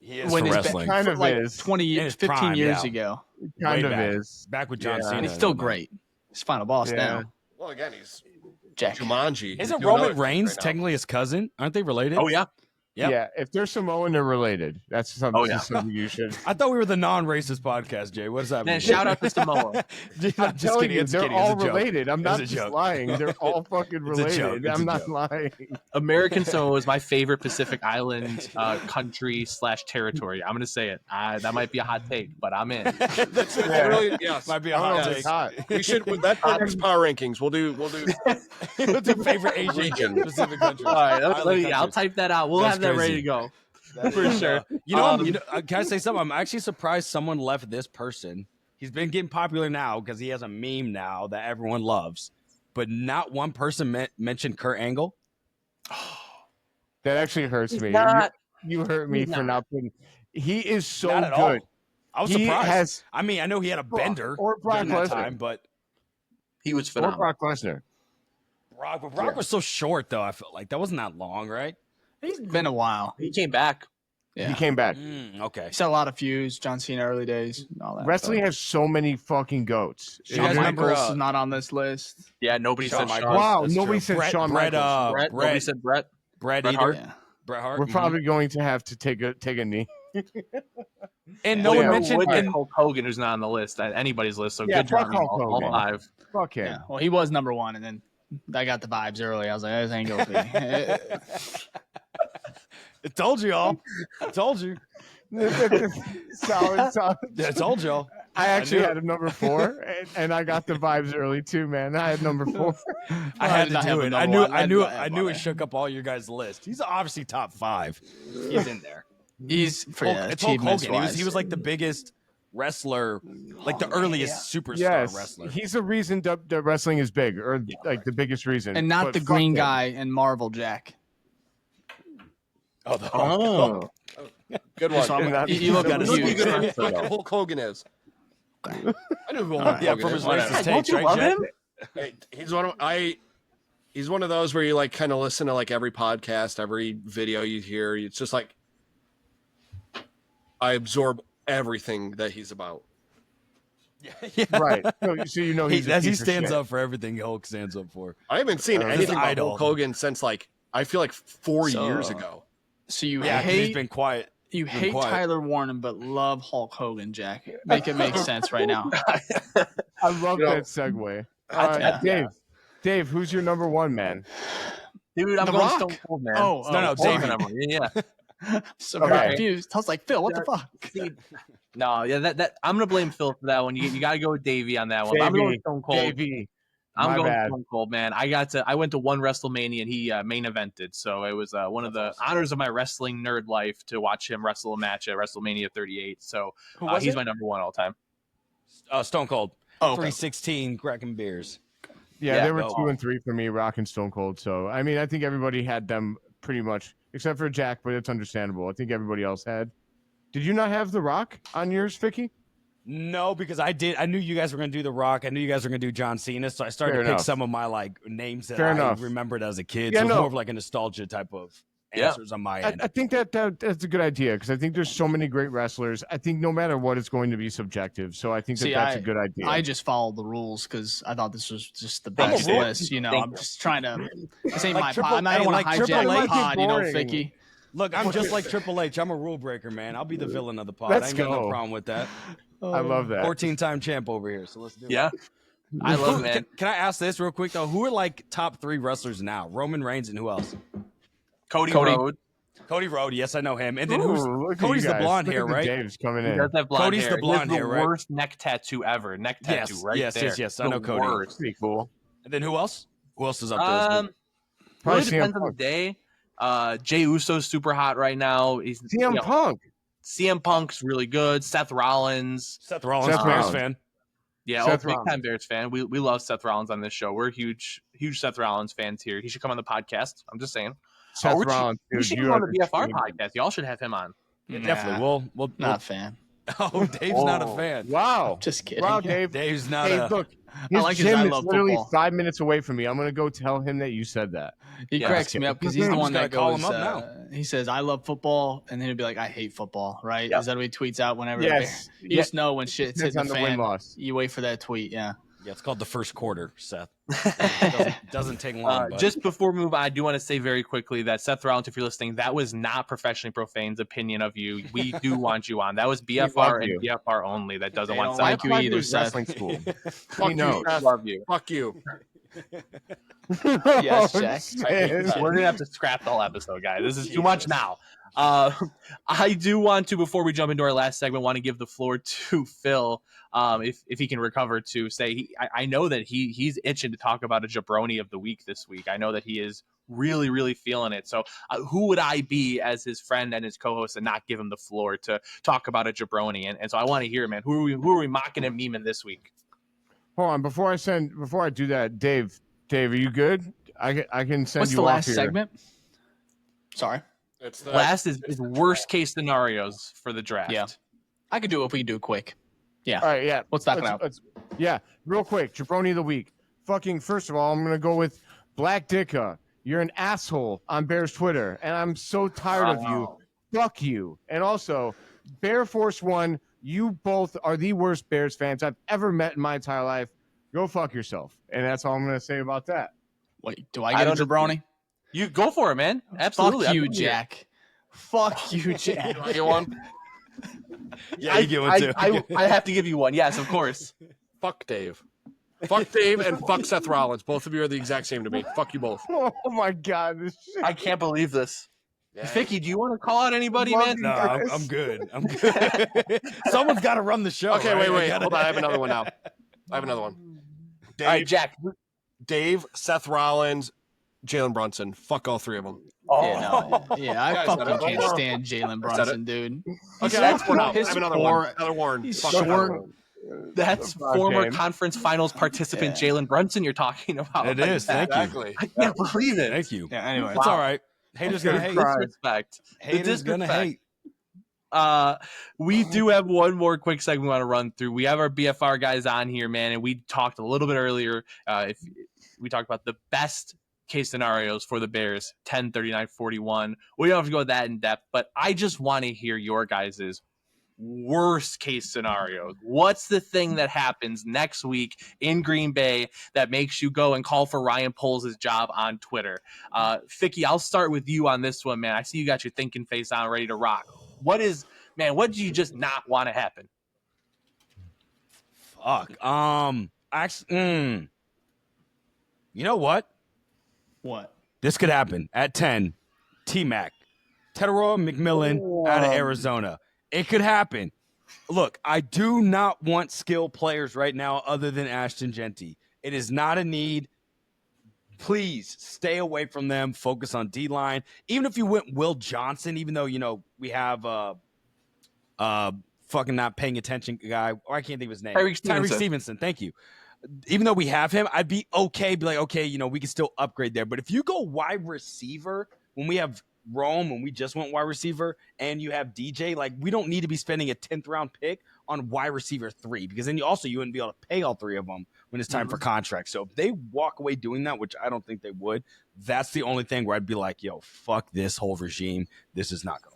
He is when for he's wrestling. Kind of like is. 20 years, 15 prime, years yeah. ago. Kind Way of back. is. Back with John Cena. And he's still great. He's final boss now. Well, again, he's Jack. Jumanji. Isn't He's doing Roman other Reigns things right now. technically his cousin? Aren't they related? Oh, yeah. Yep. Yeah, if they're Samoan, they're related. That's something, something you should. I thought we were the non-racist podcast, Jay. What does that mean? Man, shout out to Samoa. I'm telling you, they're all related. I'm not It's a just joke. lying. They're all fucking It's a related. joke. It's I'm a not joke. lying. American Samoa is my favorite Pacific Island country / territory. I'm going to say it. That might be a hot take, but I'm in. That's really, yes. Might be a I don't know hot if take. it's hot. We should. That's our next power rankings. We'll do. What's your favorite Asian Pacific country? All right, I'll type that out. We'll That's have that ready crazy. to go. For sure. Can I say something? I'm actually surprised someone left this person. He's been getting popular now because he has a meme now that everyone loves, but not one person mentioned Kurt Angle. That actually hurts me. You hurt me for not putting. He is so Not at good. all. I was He surprised. I mean, I know he had a bender or Brock during that Lesnar. time, but He was Or phenomenal. Brock Lesnar. Brock was so short though. I felt like that wasn't that long, right? It's been a while. He came back. Yeah. He came back. Okay. He's had a lot of feuds. John Cena early days. And all that. Wrestling has so many fucking goats. You guys Shawn remember, Michaels is not on this list. Yeah, nobody Shawn said Michaels. Shawn. Wow, That's nobody true. said Shawn Bret, Michaels. Brett. Nobody said Brett. Bret Bret either. Hart. Yeah. Bret Hart. We're mhm. probably going to have to take a knee. And no Oh, one yeah. mentioned. Would And Hulk Hogan, who's not on the list, anybody's list. So Yeah, good job, fuck Hulk all Hogan. 5. Fuck him. Yeah. Well, he was number 1, and then I got the vibes early. I was like, this ain't gonna be. I told you all. I told you. solid. I told y'all. I actually knew had him number 4, and I got the vibes early too, man. I had number 4. I had did not to have do a it. I number knew. one. I knew. I I knew had it shook up all your guys' list. He's obviously top 5. He's in there. He's for It's Hulk Hogan. achievements-wise. He was like the biggest wrestler, like the earliest superstar Yes, wrestler. he's the reason that wrestling is big, or like the biggest reason, and not But the fuck green him. guy in Marvel Jack. Oh, the Oh, Good one. So I'm- Not- you look at Look it. how huge. good of a fucking Hulk Hogan is. I knew who Hulk yeah, Hogan from is. his racist don't takes, you right, love Jack? him? Hey, he's one of those where you like kind of listen to like every podcast, every video you hear. It's just like I absorb everything that he's about. Yeah. Right. So you know he's a As he piece of stands shit. up for everything Hulk stands up for. I haven't seen His anything about idol. Hulk Hogan since like I feel like 4 So- years ago. So you Yeah, 'cause he's hate been quiet. you been hate quiet. Tyler Warren, but love Hulk Hogan, Jack. Make it make sense right now. I love You know, that segue. yeah. Dave, who's your number 1, man? dude, I'm The going Rock? Stone Cold, man. Oh, No, Stone Davey. Cold. Yeah. So Okay. very confused. I was like, Phil, what the fuck? No, yeah, that I'm gonna blame Phil for that one. You got to go with Davey on that one. But I'm going with Stone Cold. Davey. I'm My going bad. Stone Cold, man. I went to one WrestleMania and he main evented, so it was one of the honors of my wrestling nerd life to watch him wrestle a match at WrestleMania 38. So Who was he's it? my number one all time. Stone Cold. Oh, okay. 316 cracking beers. Yeah, Yeah, they were go. 2 and 3 for me, Rock and Stone Cold. So I mean, I think everybody had them pretty much, except for Jack, but it's understandable. I think everybody else had. Did you not have The Rock on yours, Vicky? No, because I knew you guys were going to do The Rock. I knew you guys were going to do John Cena. So I started Fair to pick enough. some of my like names that Fair I enough. remembered as a kid. Yeah, so it's no. more of like a nostalgia type of answers on my end. I think that's a good idea because I think there's so many great wrestlers. I think no matter what, it's going to be subjective. So I think See, that's a good idea. I just followed the rules because I thought this was just the Thank best you, Dave. list. You know, Thank I'm you. just trying to. This ain't Like my Triple- pod. I hey, don't want like to Triple hijack H the is pod. You know, boring. Vicky. Look, I'm just like Triple H. I'm a rule breaker, man. I'll be the villain of the pod. Let's I ain't got no go. problem with that. I love that. 14-time champ over here. So let's do it. Yeah, I love it, man. Can I ask this real quick though? Who are like top 3 wrestlers now? Roman Reigns and who else? Cody Cody. Rhodes. Cody Rhodes. Yes, I know him. And then Ooh, who's look at Cody's you the guys. blonde Look hair, at the right? Dave's coming He in. does have blonde Cody's hair. the blonde He has hair, the right? worst neck tattoo ever. Neck tattoo, Yes, right yes, there. yes. I The know Cody. worst. Pretty cool. And then who else? Who else is up there? as well? Probably Really CM depends on the Punk. day. Jey Uso's super hot right now. He's CM Punk. CM Punk's really good. Seth Rollins. Seth Rollins, Seth Bears Rollins. fan. Yeah, Seth big Rollins. time Bears fan. We love Seth Rollins on this show. We're huge Seth Rollins fans here. He should come on the podcast. I'm just saying. Seth we should- Rollins, He dude. should You come on are the BFR cheating. podcast. Y'all should have him on. Yeah, Nah, definitely. We'll not a fan. Oh, Dave's not a fan. Wow. Just kidding. Wow, Dave. Dave's not Hey, a. look. His like his gym I is love literally football. 5 minutes away from me. I'm gonna go tell him that you said that. He Yeah, cracks me up because he's the I'm one just that gonna call goes. him up now. He says, "I love football," and then he'll be like, "I hate football." Right? Yep. Is that what he tweets out whenever? Yes. You just know when shit's Depends hitting the on the fan. win-loss. You wait for that tweet. Yeah. Yeah, it's called the first quarter, Seth. Doesn't take long. buddy. Just before we move on, I do want to say very quickly that Seth Rollins, if you're listening, that was not Professionally Profane's opinion of you. We do want you on. That was BFR love and you. BFR only. That doesn't They want don't Seth. like you Applied to either, his Seth. wrestling school. Fuck He knows. you, Seth. Love you. Fuck you. Yes, Oh, Jack. shit. We're gonna have to scrap the whole episode, guys. This is too much now. I do want to, before we jump into our last segment, want to give the floor to Phil, if he can recover, to say I know that he's itching to talk about a jabroni of the week this week. I know that he is really, really feeling it. So who would I be as his friend and his co-host and not give him the floor to talk about a jabroni? And so I want to hear, man, who are we mocking and memeing this week? Hold on, before I do that, Dave, are you good? I can send What's you the off last here. segment? Sorry. It's the Last is worst case scenarios for the draft. Yeah. I could do it if we do it quick. Yeah. All right, yeah. Let's knock it out. Yeah, real quick, jabroni of the week. Fucking first of all, I'm gonna go with Black Dicka. You're an asshole on Bears Twitter, and I'm so tired of you. Fuck you. And also, Bear Force One, you both are the worst Bears fans I've ever met in my entire life. Go fuck yourself. And that's all I'm gonna say about that. Wait, do I I get a don't- jabroni? You go for it, man. Absolutely. Fuck you, I've been here. Jack. Fuck you, Jack. Do I get one? Yeah, you get one too. I have to give you one. Yes, of course. Fuck Dave. Fuck Dave and fuck Seth Rollins. Both of you are the exact same to me. Fuck you both. Oh my god, this shit. I can't believe this. Vicky, do you want to call out anybody, Love man? you. No, I'm good. I'm good. Someone's got to run the show. Okay, right? wait. Hold on. I have another one now. I have another one. All right, Jack. Dave, Seth Rollins, Jalen Brunson. Fuck all three of them. Yeah, no, yeah, I Guys, fucking I don't can't know. stand Jalen Brunson, dude. Okay, so that's one out. I piss have another poor. one. Another one. He's Fuck short. another one. That's Fuck former him. conference finals participant Yeah. Jalen Brunson you're talking about. It like is. that. Thank you. Exactly. I can't believe it. Thank you. Yeah, anyway. It's all right. Haters gonna hate. cry. Disrespect. Haters gonna disrespect. hate. We do have one more quick segment we want to run through. We have our BFR guys on here, man, and we talked a little bit earlier. If we talked about the best case scenarios for the Bears, 10, 39, 41. We don't have to go that in depth, but I just want to hear your guys' worst case scenarios. What's the thing that happens next week in Green Bay that makes you go and call for Ryan Poles' job on Twitter? Ficky, I'll start with you on this one, man. I see you got your thinking face on, ready to rock. What do you just not want to happen? Fuck. Actually, you know what? What? This could happen at 10. T-Mac, Tedero McMillan out of Arizona. It could happen. Look, I do not want skill players right now other than Ashton Genty. It is not a need. Please stay away from them. Focus on D-line. Even if you went Will Johnson, even though, we have fucking not paying attention guy, or I can't think of his name. Tyreek Stevenson. Thank you. Even though we have him, I'd be okay. Be like, okay, we can still upgrade there. But if you go wide receiver, when we have Rome and we just went wide receiver and you have DJ, like we don't need to be spending a 10th round pick on wide receiver 3, because then you wouldn't be able to pay all 3 of them when it's time for contracts. So if they walk away doing that, which I don't think they would, that's the only thing where I'd be like, yo, fuck this whole regime. This is not going to work.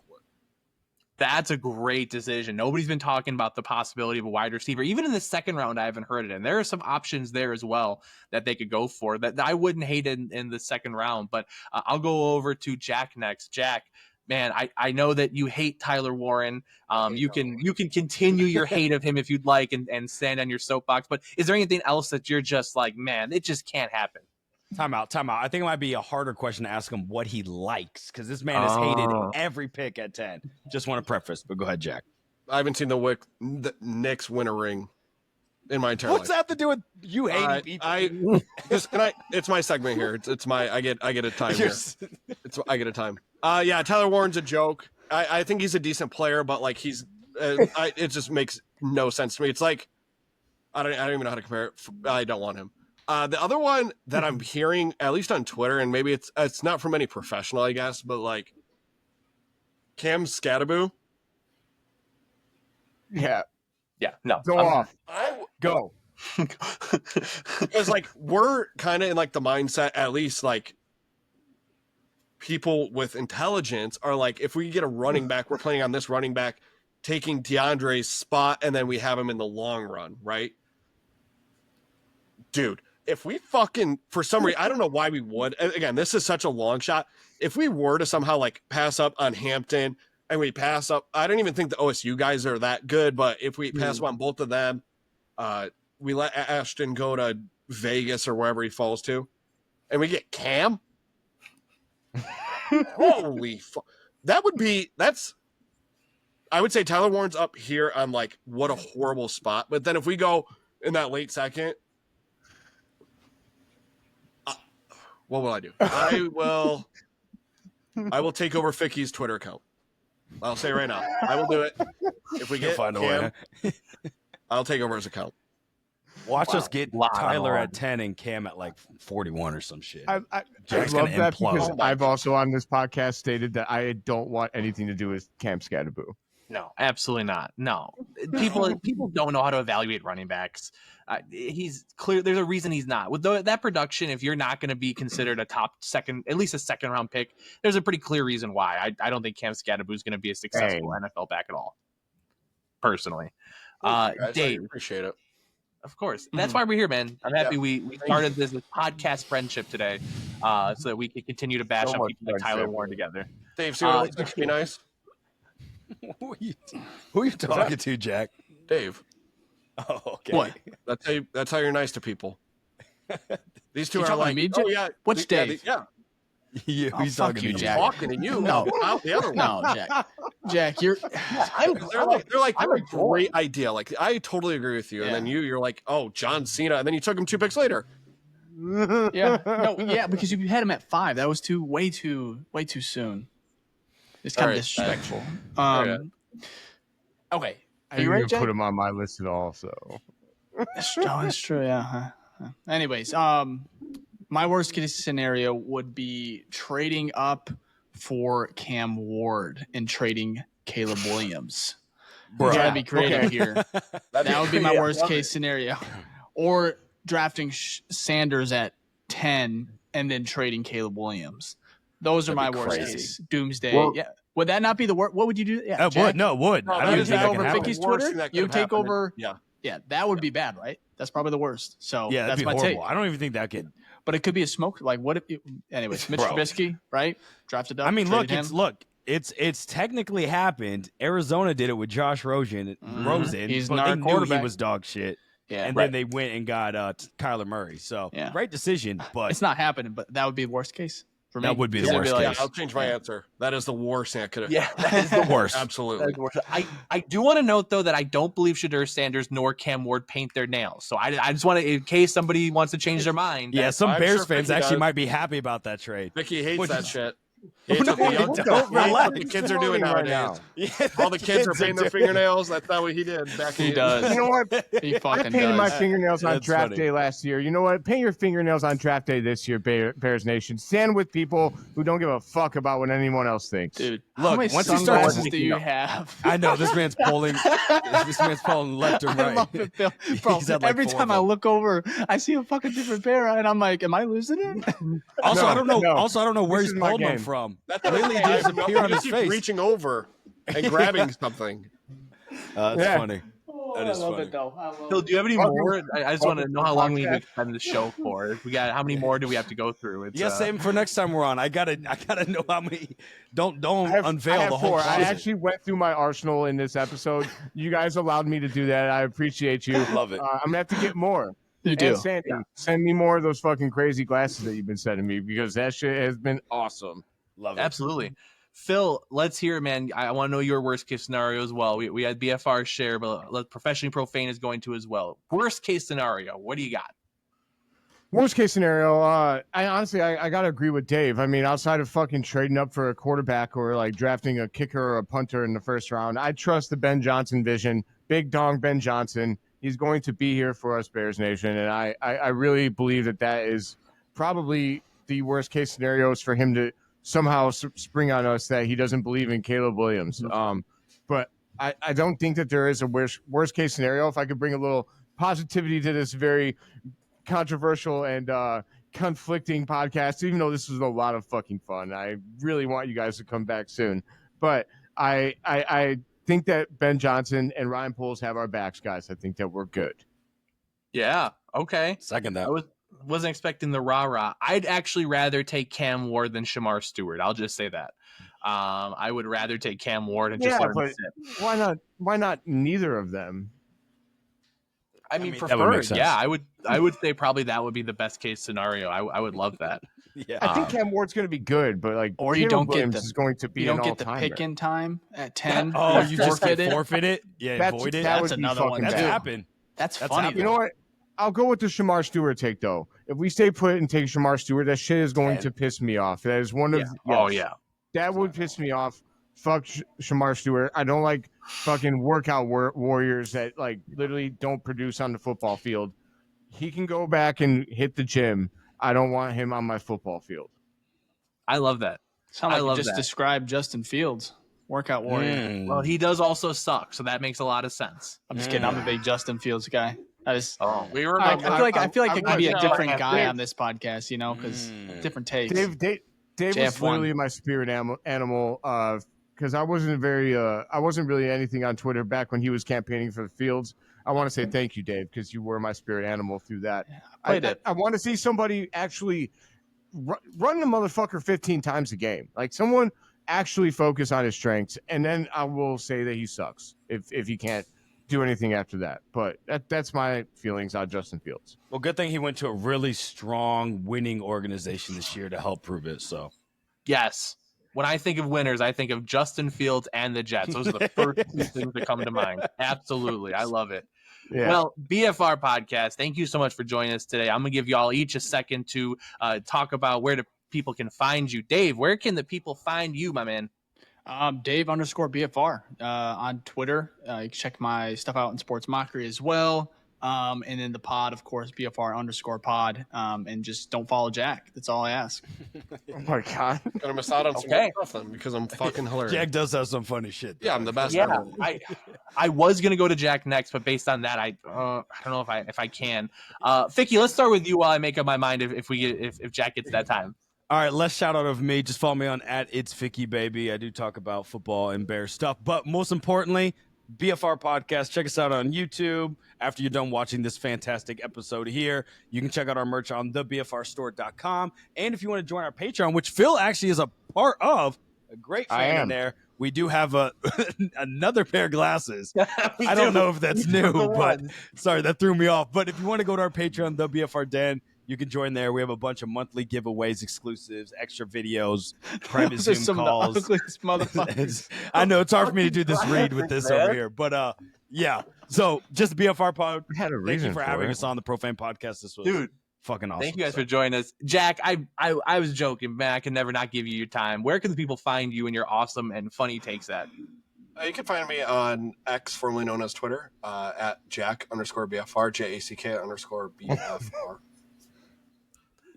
That's a great decision. Nobody's been talking about the possibility of a wide receiver. Even in the second round, I haven't heard it. And there are some options there as well that they could go for that I wouldn't hate in the second round. But I'll go over to Jack next. Jack, man, I know that you hate Tyler Warren. You can continue your hate of him if you'd like and stand on your soapbox. But is there anything else that you're just like, man, it just can't happen? Time out. I think it might be a harder question to ask him what he likes, because this man has hated every pick at 10. Just want to preface, but go ahead, Jack. I haven't seen the Knicks win a ring in my entire life. What's that have to do with you hating people? It's my segment here. It's my I get a time here. I get a time. Yeah, Tyler Warren's a joke. I think he's a decent player, but like it just makes no sense to me. It's like I don't even know how to compare it. I don't want him. The other one that I'm hearing, at least on Twitter, and maybe it's not from any professional, I guess, but like Cam Scadaboo. Yeah. No. Go off. Go. Because like we're kind of in like the mindset, at least like people with intelligence are like, if we get a running back, we're planning on this running back taking DeAndre's spot, and then we have him in the long run, right? Dude, if we fucking, for some reason, I don't know why we would. Again, this is such a long shot. If we were to somehow like pass up on Hampton and we pass up, I don't even think the OSU guys are that good, but if we pass up on both of them, we let Ashton go to Vegas or wherever he falls to, and we get Cam. Holy fuck. I would say Tyler Warren's up here on like, what a horrible spot. But then if we go in that late second, what will I do? I will take over Ficky's Twitter account. I'll say right now, I will do it. If we get find a Cam, way. I'll take over his account. Watch us get Tyler at 10 and Cam at like 41 or some shit. I Jack's love gonna that implode. because I've also on this podcast stated that I don't want anything to do with Cam Scadaboo. No, absolutely not. No, people don't know how to evaluate running backs. He's clear. There's a reason he's not with that production. If you're not going to be considered a top second, at least a second round pick, there's a pretty clear reason why. I don't think Cam Scadaboo is going to be a successful NFL back at all. Personally, Dave, I appreciate it. Of course, that's why we're here, man. I'm happy we started this podcast friendship today, so that we can continue to bash up people like Tyler Warren together. Dave, see what it looks like to be nice? Who are you talking to, Jack? Dave. Oh, okay. What? That's how you're nice to people. These two You are talking to like, me, oh yeah, Which Dave? Yeah, Yeah, Oh, he's fuck talking you, to Jack. talking to you. No. Out the other one. No, Jack. Jack, you're. They're like a great idea. Like I totally agree with you. Yeah. And then you're like, oh, John Cena, and then you took him 2 picks later. Yeah. No. Yeah, because you had him at 5. That was way too soon. It's kind of All right. disrespectful. Okay. I Are you didn't ready, even Jack? put him on my list at all. So That's true. Yeah. Anyways, my worst case scenario would be trading up for Cam Ward and trading Caleb Williams. Bro. Gotta be creative Okay. here. That would be my worst case scenario. Or drafting Sanders at 10 and then trading Caleb Williams. Those are my That'd be worst crazy. case. Doomsday. Well- Yeah. Would that not be the worst? What would you do? Yeah. It Jack, would. No, it would. No, I that don't you even is think take that over can happen. Ficky's Worst Twitter. thing that could You have take happened. over. Yeah. Yeah, that would be bad, right? That's probably the worst. So Yeah, that'd that's be my horrible. take. I don't even think that could. But it could be a smoke. Like what if? Anyways, Mitch Bro. Trubisky, right? Drafted up. I mean, look, traded him. it's technically happened. Arizona did it with Josh Rosen. He's but not they a knew quarterback. he was dog shit. Yeah, And then they went and got Kyler Murray. So Yeah. right decision, but it's not happening. But that would be the worst case. for me. That would be the It'd worst Yeah, case. I'll change my answer. That is the worst thing I could have. Yeah, that is the worst. Absolutely. I do want to note though that I don't believe Shadur Sanders nor Cam Ward paint their nails. So I just want to, in case somebody wants to change their mind. Yeah, some I'm Bears sure fans Vicky actually does. might be happy about that trade. Vicky hates Which that is- shit. No, Hates what the you young- don't. hates what Relax. the kids are doing Right nowadays. Yeah, All the kids are painting their do. fingernails. That's not what he did back in He the does. You know what? He I fucking painted my does. fingernails on That's draft funny. day last year. You know what? Paint your fingernails on draft day this year, Bears Nation. Stand with people who don't give a fuck about what anyone else thinks. Dude, Look, how many once you start sunglasses looking do you up- have? I know this man's pulling. This man's pulling left and right. I love it, Bill. Bro, He's had like every 4 time of I them. look over, I see a fucking different pair, and I'm like, am I losing it? Also, No, I don't know. no. Also, I don't know where This he's is my pulling them game. from. That's Lately, I they just have no- appear on you his keep face. reaching over and grabbing something. That's Yeah. funny. That is I love funny. it though. I love Phil, it. do you have any Welcome- more? I just want to welcome know to how the long we need to podcast. extend the show for. We got how many more do we have to go through? It's, Yeah, same for next time we're on. I gotta know how many. Don't I unveil have the whole 4. I closet. actually went through my arsenal in this episode. You guys allowed me to do that. I appreciate you. Love it. I'm gonna have to get more. You do. And Sandy, send me more of those fucking crazy glasses that you've been sending me because that shit has been awesome. Love it. Absolutely. Phil, let's hear it, man. I want to know your worst case scenario as well. We had BFR share, but Professionally Profane is going to as well. Worst case scenario, what do you got? Worst case scenario, I honestly gotta agree with Dave. I mean, outside of fucking trading up for a quarterback or like drafting a kicker or a punter in the first round, I trust the Ben Johnson vision. Big dong Ben Johnson. He's going to be here for us, Bears Nation, and I really believe that is probably the worst case scenarios for him to somehow spring on us that he doesn't believe in Caleb Williams. But I don't think that there is a worst case scenario. If I could bring a little positivity to this very controversial and conflicting podcast, even though this was a lot of fucking fun. I really want you guys to come back soon. But I think that Ben Johnson and Ryan Poles have our backs, guys. I think that we're good. Yeah. Okay. Second that. I wasn't expecting the rah-rah. I'd actually rather take Cam Ward than Shamar Stewart. I'll just say that. I would rather take Cam Ward and just Yeah, let him but sit. why not? Why not neither of them? I mean, that would make preferred. sense. Yeah, I would say probably that would be the best case scenario. I would love that. Yeah. I think Cam Ward's going to be good, but like, Or you Caleb don't get Williams the- is going to be You don't an get the all-timer. pick in time at 10. Oh, you just forfeit get it. forfeit it? Yeah, That's- void it. that That's would be another one, fucking That's too. bad. happened. That's That's funny. happened. You know what? I'll go with the Shamar Stewart take though. If we stay put and take Shamar Stewart, that shit is going to piss me off. That is one of Oh yes. yeah. That would piss me off. Fuck Shamar Stewart. I don't like fucking workout warriors that like literally don't produce on the football field. He can go back and hit the gym. I don't want him on my football field. I love that. Sound I like you love just that. described Justin Fields, workout warrior. Mm. Well, he does also suck, so that makes a lot of sense. I'm just kidding. I'm a big Justin Fields guy. I just, Oh, We I, remember. I feel like it could be a I'm different not- guy Dave- on this podcast, you know, because different takes. Dave was JF1. literally my spirit animal. Because I wasn't really anything on Twitter back when he was campaigning for the Fields. I want to say thank you, Dave, because you were my spirit animal through that. played it. I want to see somebody actually run the motherfucker 15 times a game. Like someone actually focus on his strengths, and then I will say that he sucks if he can't do anything after that. But that's my feelings on Justin Fields. Well, good thing he went to a really strong winning organization this year to help prove it. So yes. When I think of winners, I think of Justin Fields and the Jets. Those are the first two things that come to mind. Absolutely. I love it. Yeah. Well, BFR podcast, thank you so much for joining us today. I'm going to give you all each a second to talk about where the people can find you. Dave, where can the people find you, my man? Dave_BFR on Twitter. You can check my stuff out in Sports Mockery as well. And then the pod, of course, BFR_pod. And just don't follow Jack. That's all I ask. Oh my god. Gonna miss out on some Okay. stuff then because I'm fucking hilarious. Jack does have some funny shit. Yeah, I'm the best. Yeah, ever. I was gonna go to Jack next, but based on that, I don't know if I can. Ficky, let's start with you while I make up my mind if Jack gets that time. All right, less shout out of me. Just follow me on @It'sFicky_Baby. I do talk about football and Bear stuff, but most importantly, BFR podcast. Check us out on YouTube. After you're done watching this fantastic episode here, you can check out our merch on thebfrstore.com. And if you want to join our Patreon, which Phil actually is a part of, a great I fan in am. there, we do have another pair of glasses. do. I don't know if that's new, the but one. sorry, that threw me off. But if you want to go to our Patreon, the BFR Den, You can join there. We have a bunch of monthly giveaways, exclusives, extra videos, private Those are Zoom some calls. of the ugliest motherfuckers. I know it's hard for me to do this read with this over here, but yeah. So just BFR pod. I had a Thank reason you for for having it. us on the Profane Podcast. This was Dude, fucking awesome. thank you guys for joining us. Jack, I was joking, man. I can never not give you your time. Where can the people find you and your awesome and funny takes at? You can find me on X, formerly known as Twitter, at Jack_BFR, JACK_BFR.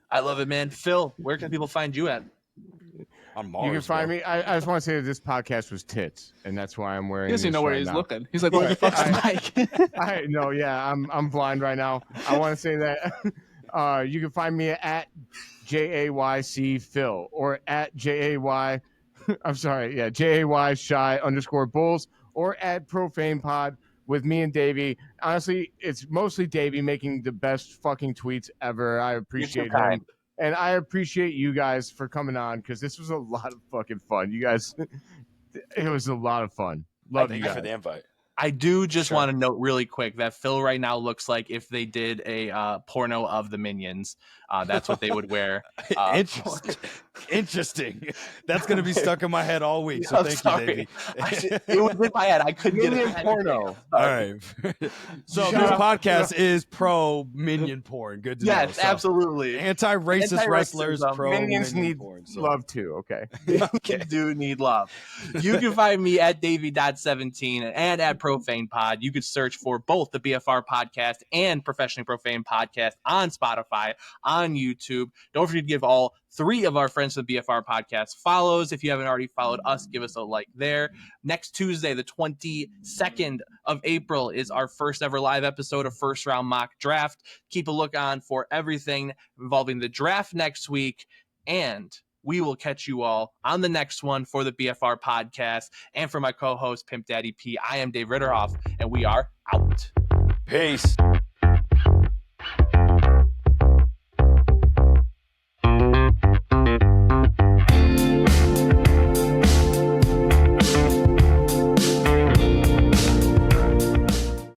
I love it, man. Phil, where can people find you at? On Mars, You can find bro. me. I just want to say that this podcast was tits, and that's why I'm wearing. He doesn't this know where right he's now. looking. He's like, where the fuck's the mic? I know, yeah, I'm blind right now. I want to say that you can find me at JAYC Phil or at JAY. I'm sorry, yeah, JAY shy _bulls or at Profane Pod with me and Davey. Honestly, it's mostly Davey making the best fucking tweets ever. I appreciate him. And I appreciate you guys for coming on because this was a lot of fucking fun. You guys, it was a lot of fun. Love Thank you you guys. for the invite. I do just Sure. want to note really quick that Phil right now looks like if they did a porno of the Minions. That's what they would wear. Interesting. That's gonna be stuck in my head all week. So I'm thank sorry. you, Davey. It was in my head. I couldn't get Minion it. porno. All right. So Shut this up. podcast is pro minion porn. Good to know. Yes, So, absolutely. Anti-racist Anti-racism. wrestlers, pro Minions minion need porn. So. love too. Okay. You do need love. You can find me at Davey.17 and at Profane Pod. You could search for both the BFR podcast and Professionally Profane podcast on Spotify, on YouTube. Don't forget to give all 3 of our friends from the BFR podcast follows. If you haven't already followed us, give us a like there. Next Tuesday, the 22nd of April, is our first ever live episode of First Round Mock Draft. Keep a look on for everything involving the draft next week. And we will catch you all on the next one for the BFR podcast. And for my co-host, Pimp Daddy P, I am Dave Ritterhoff, and we are out. Peace.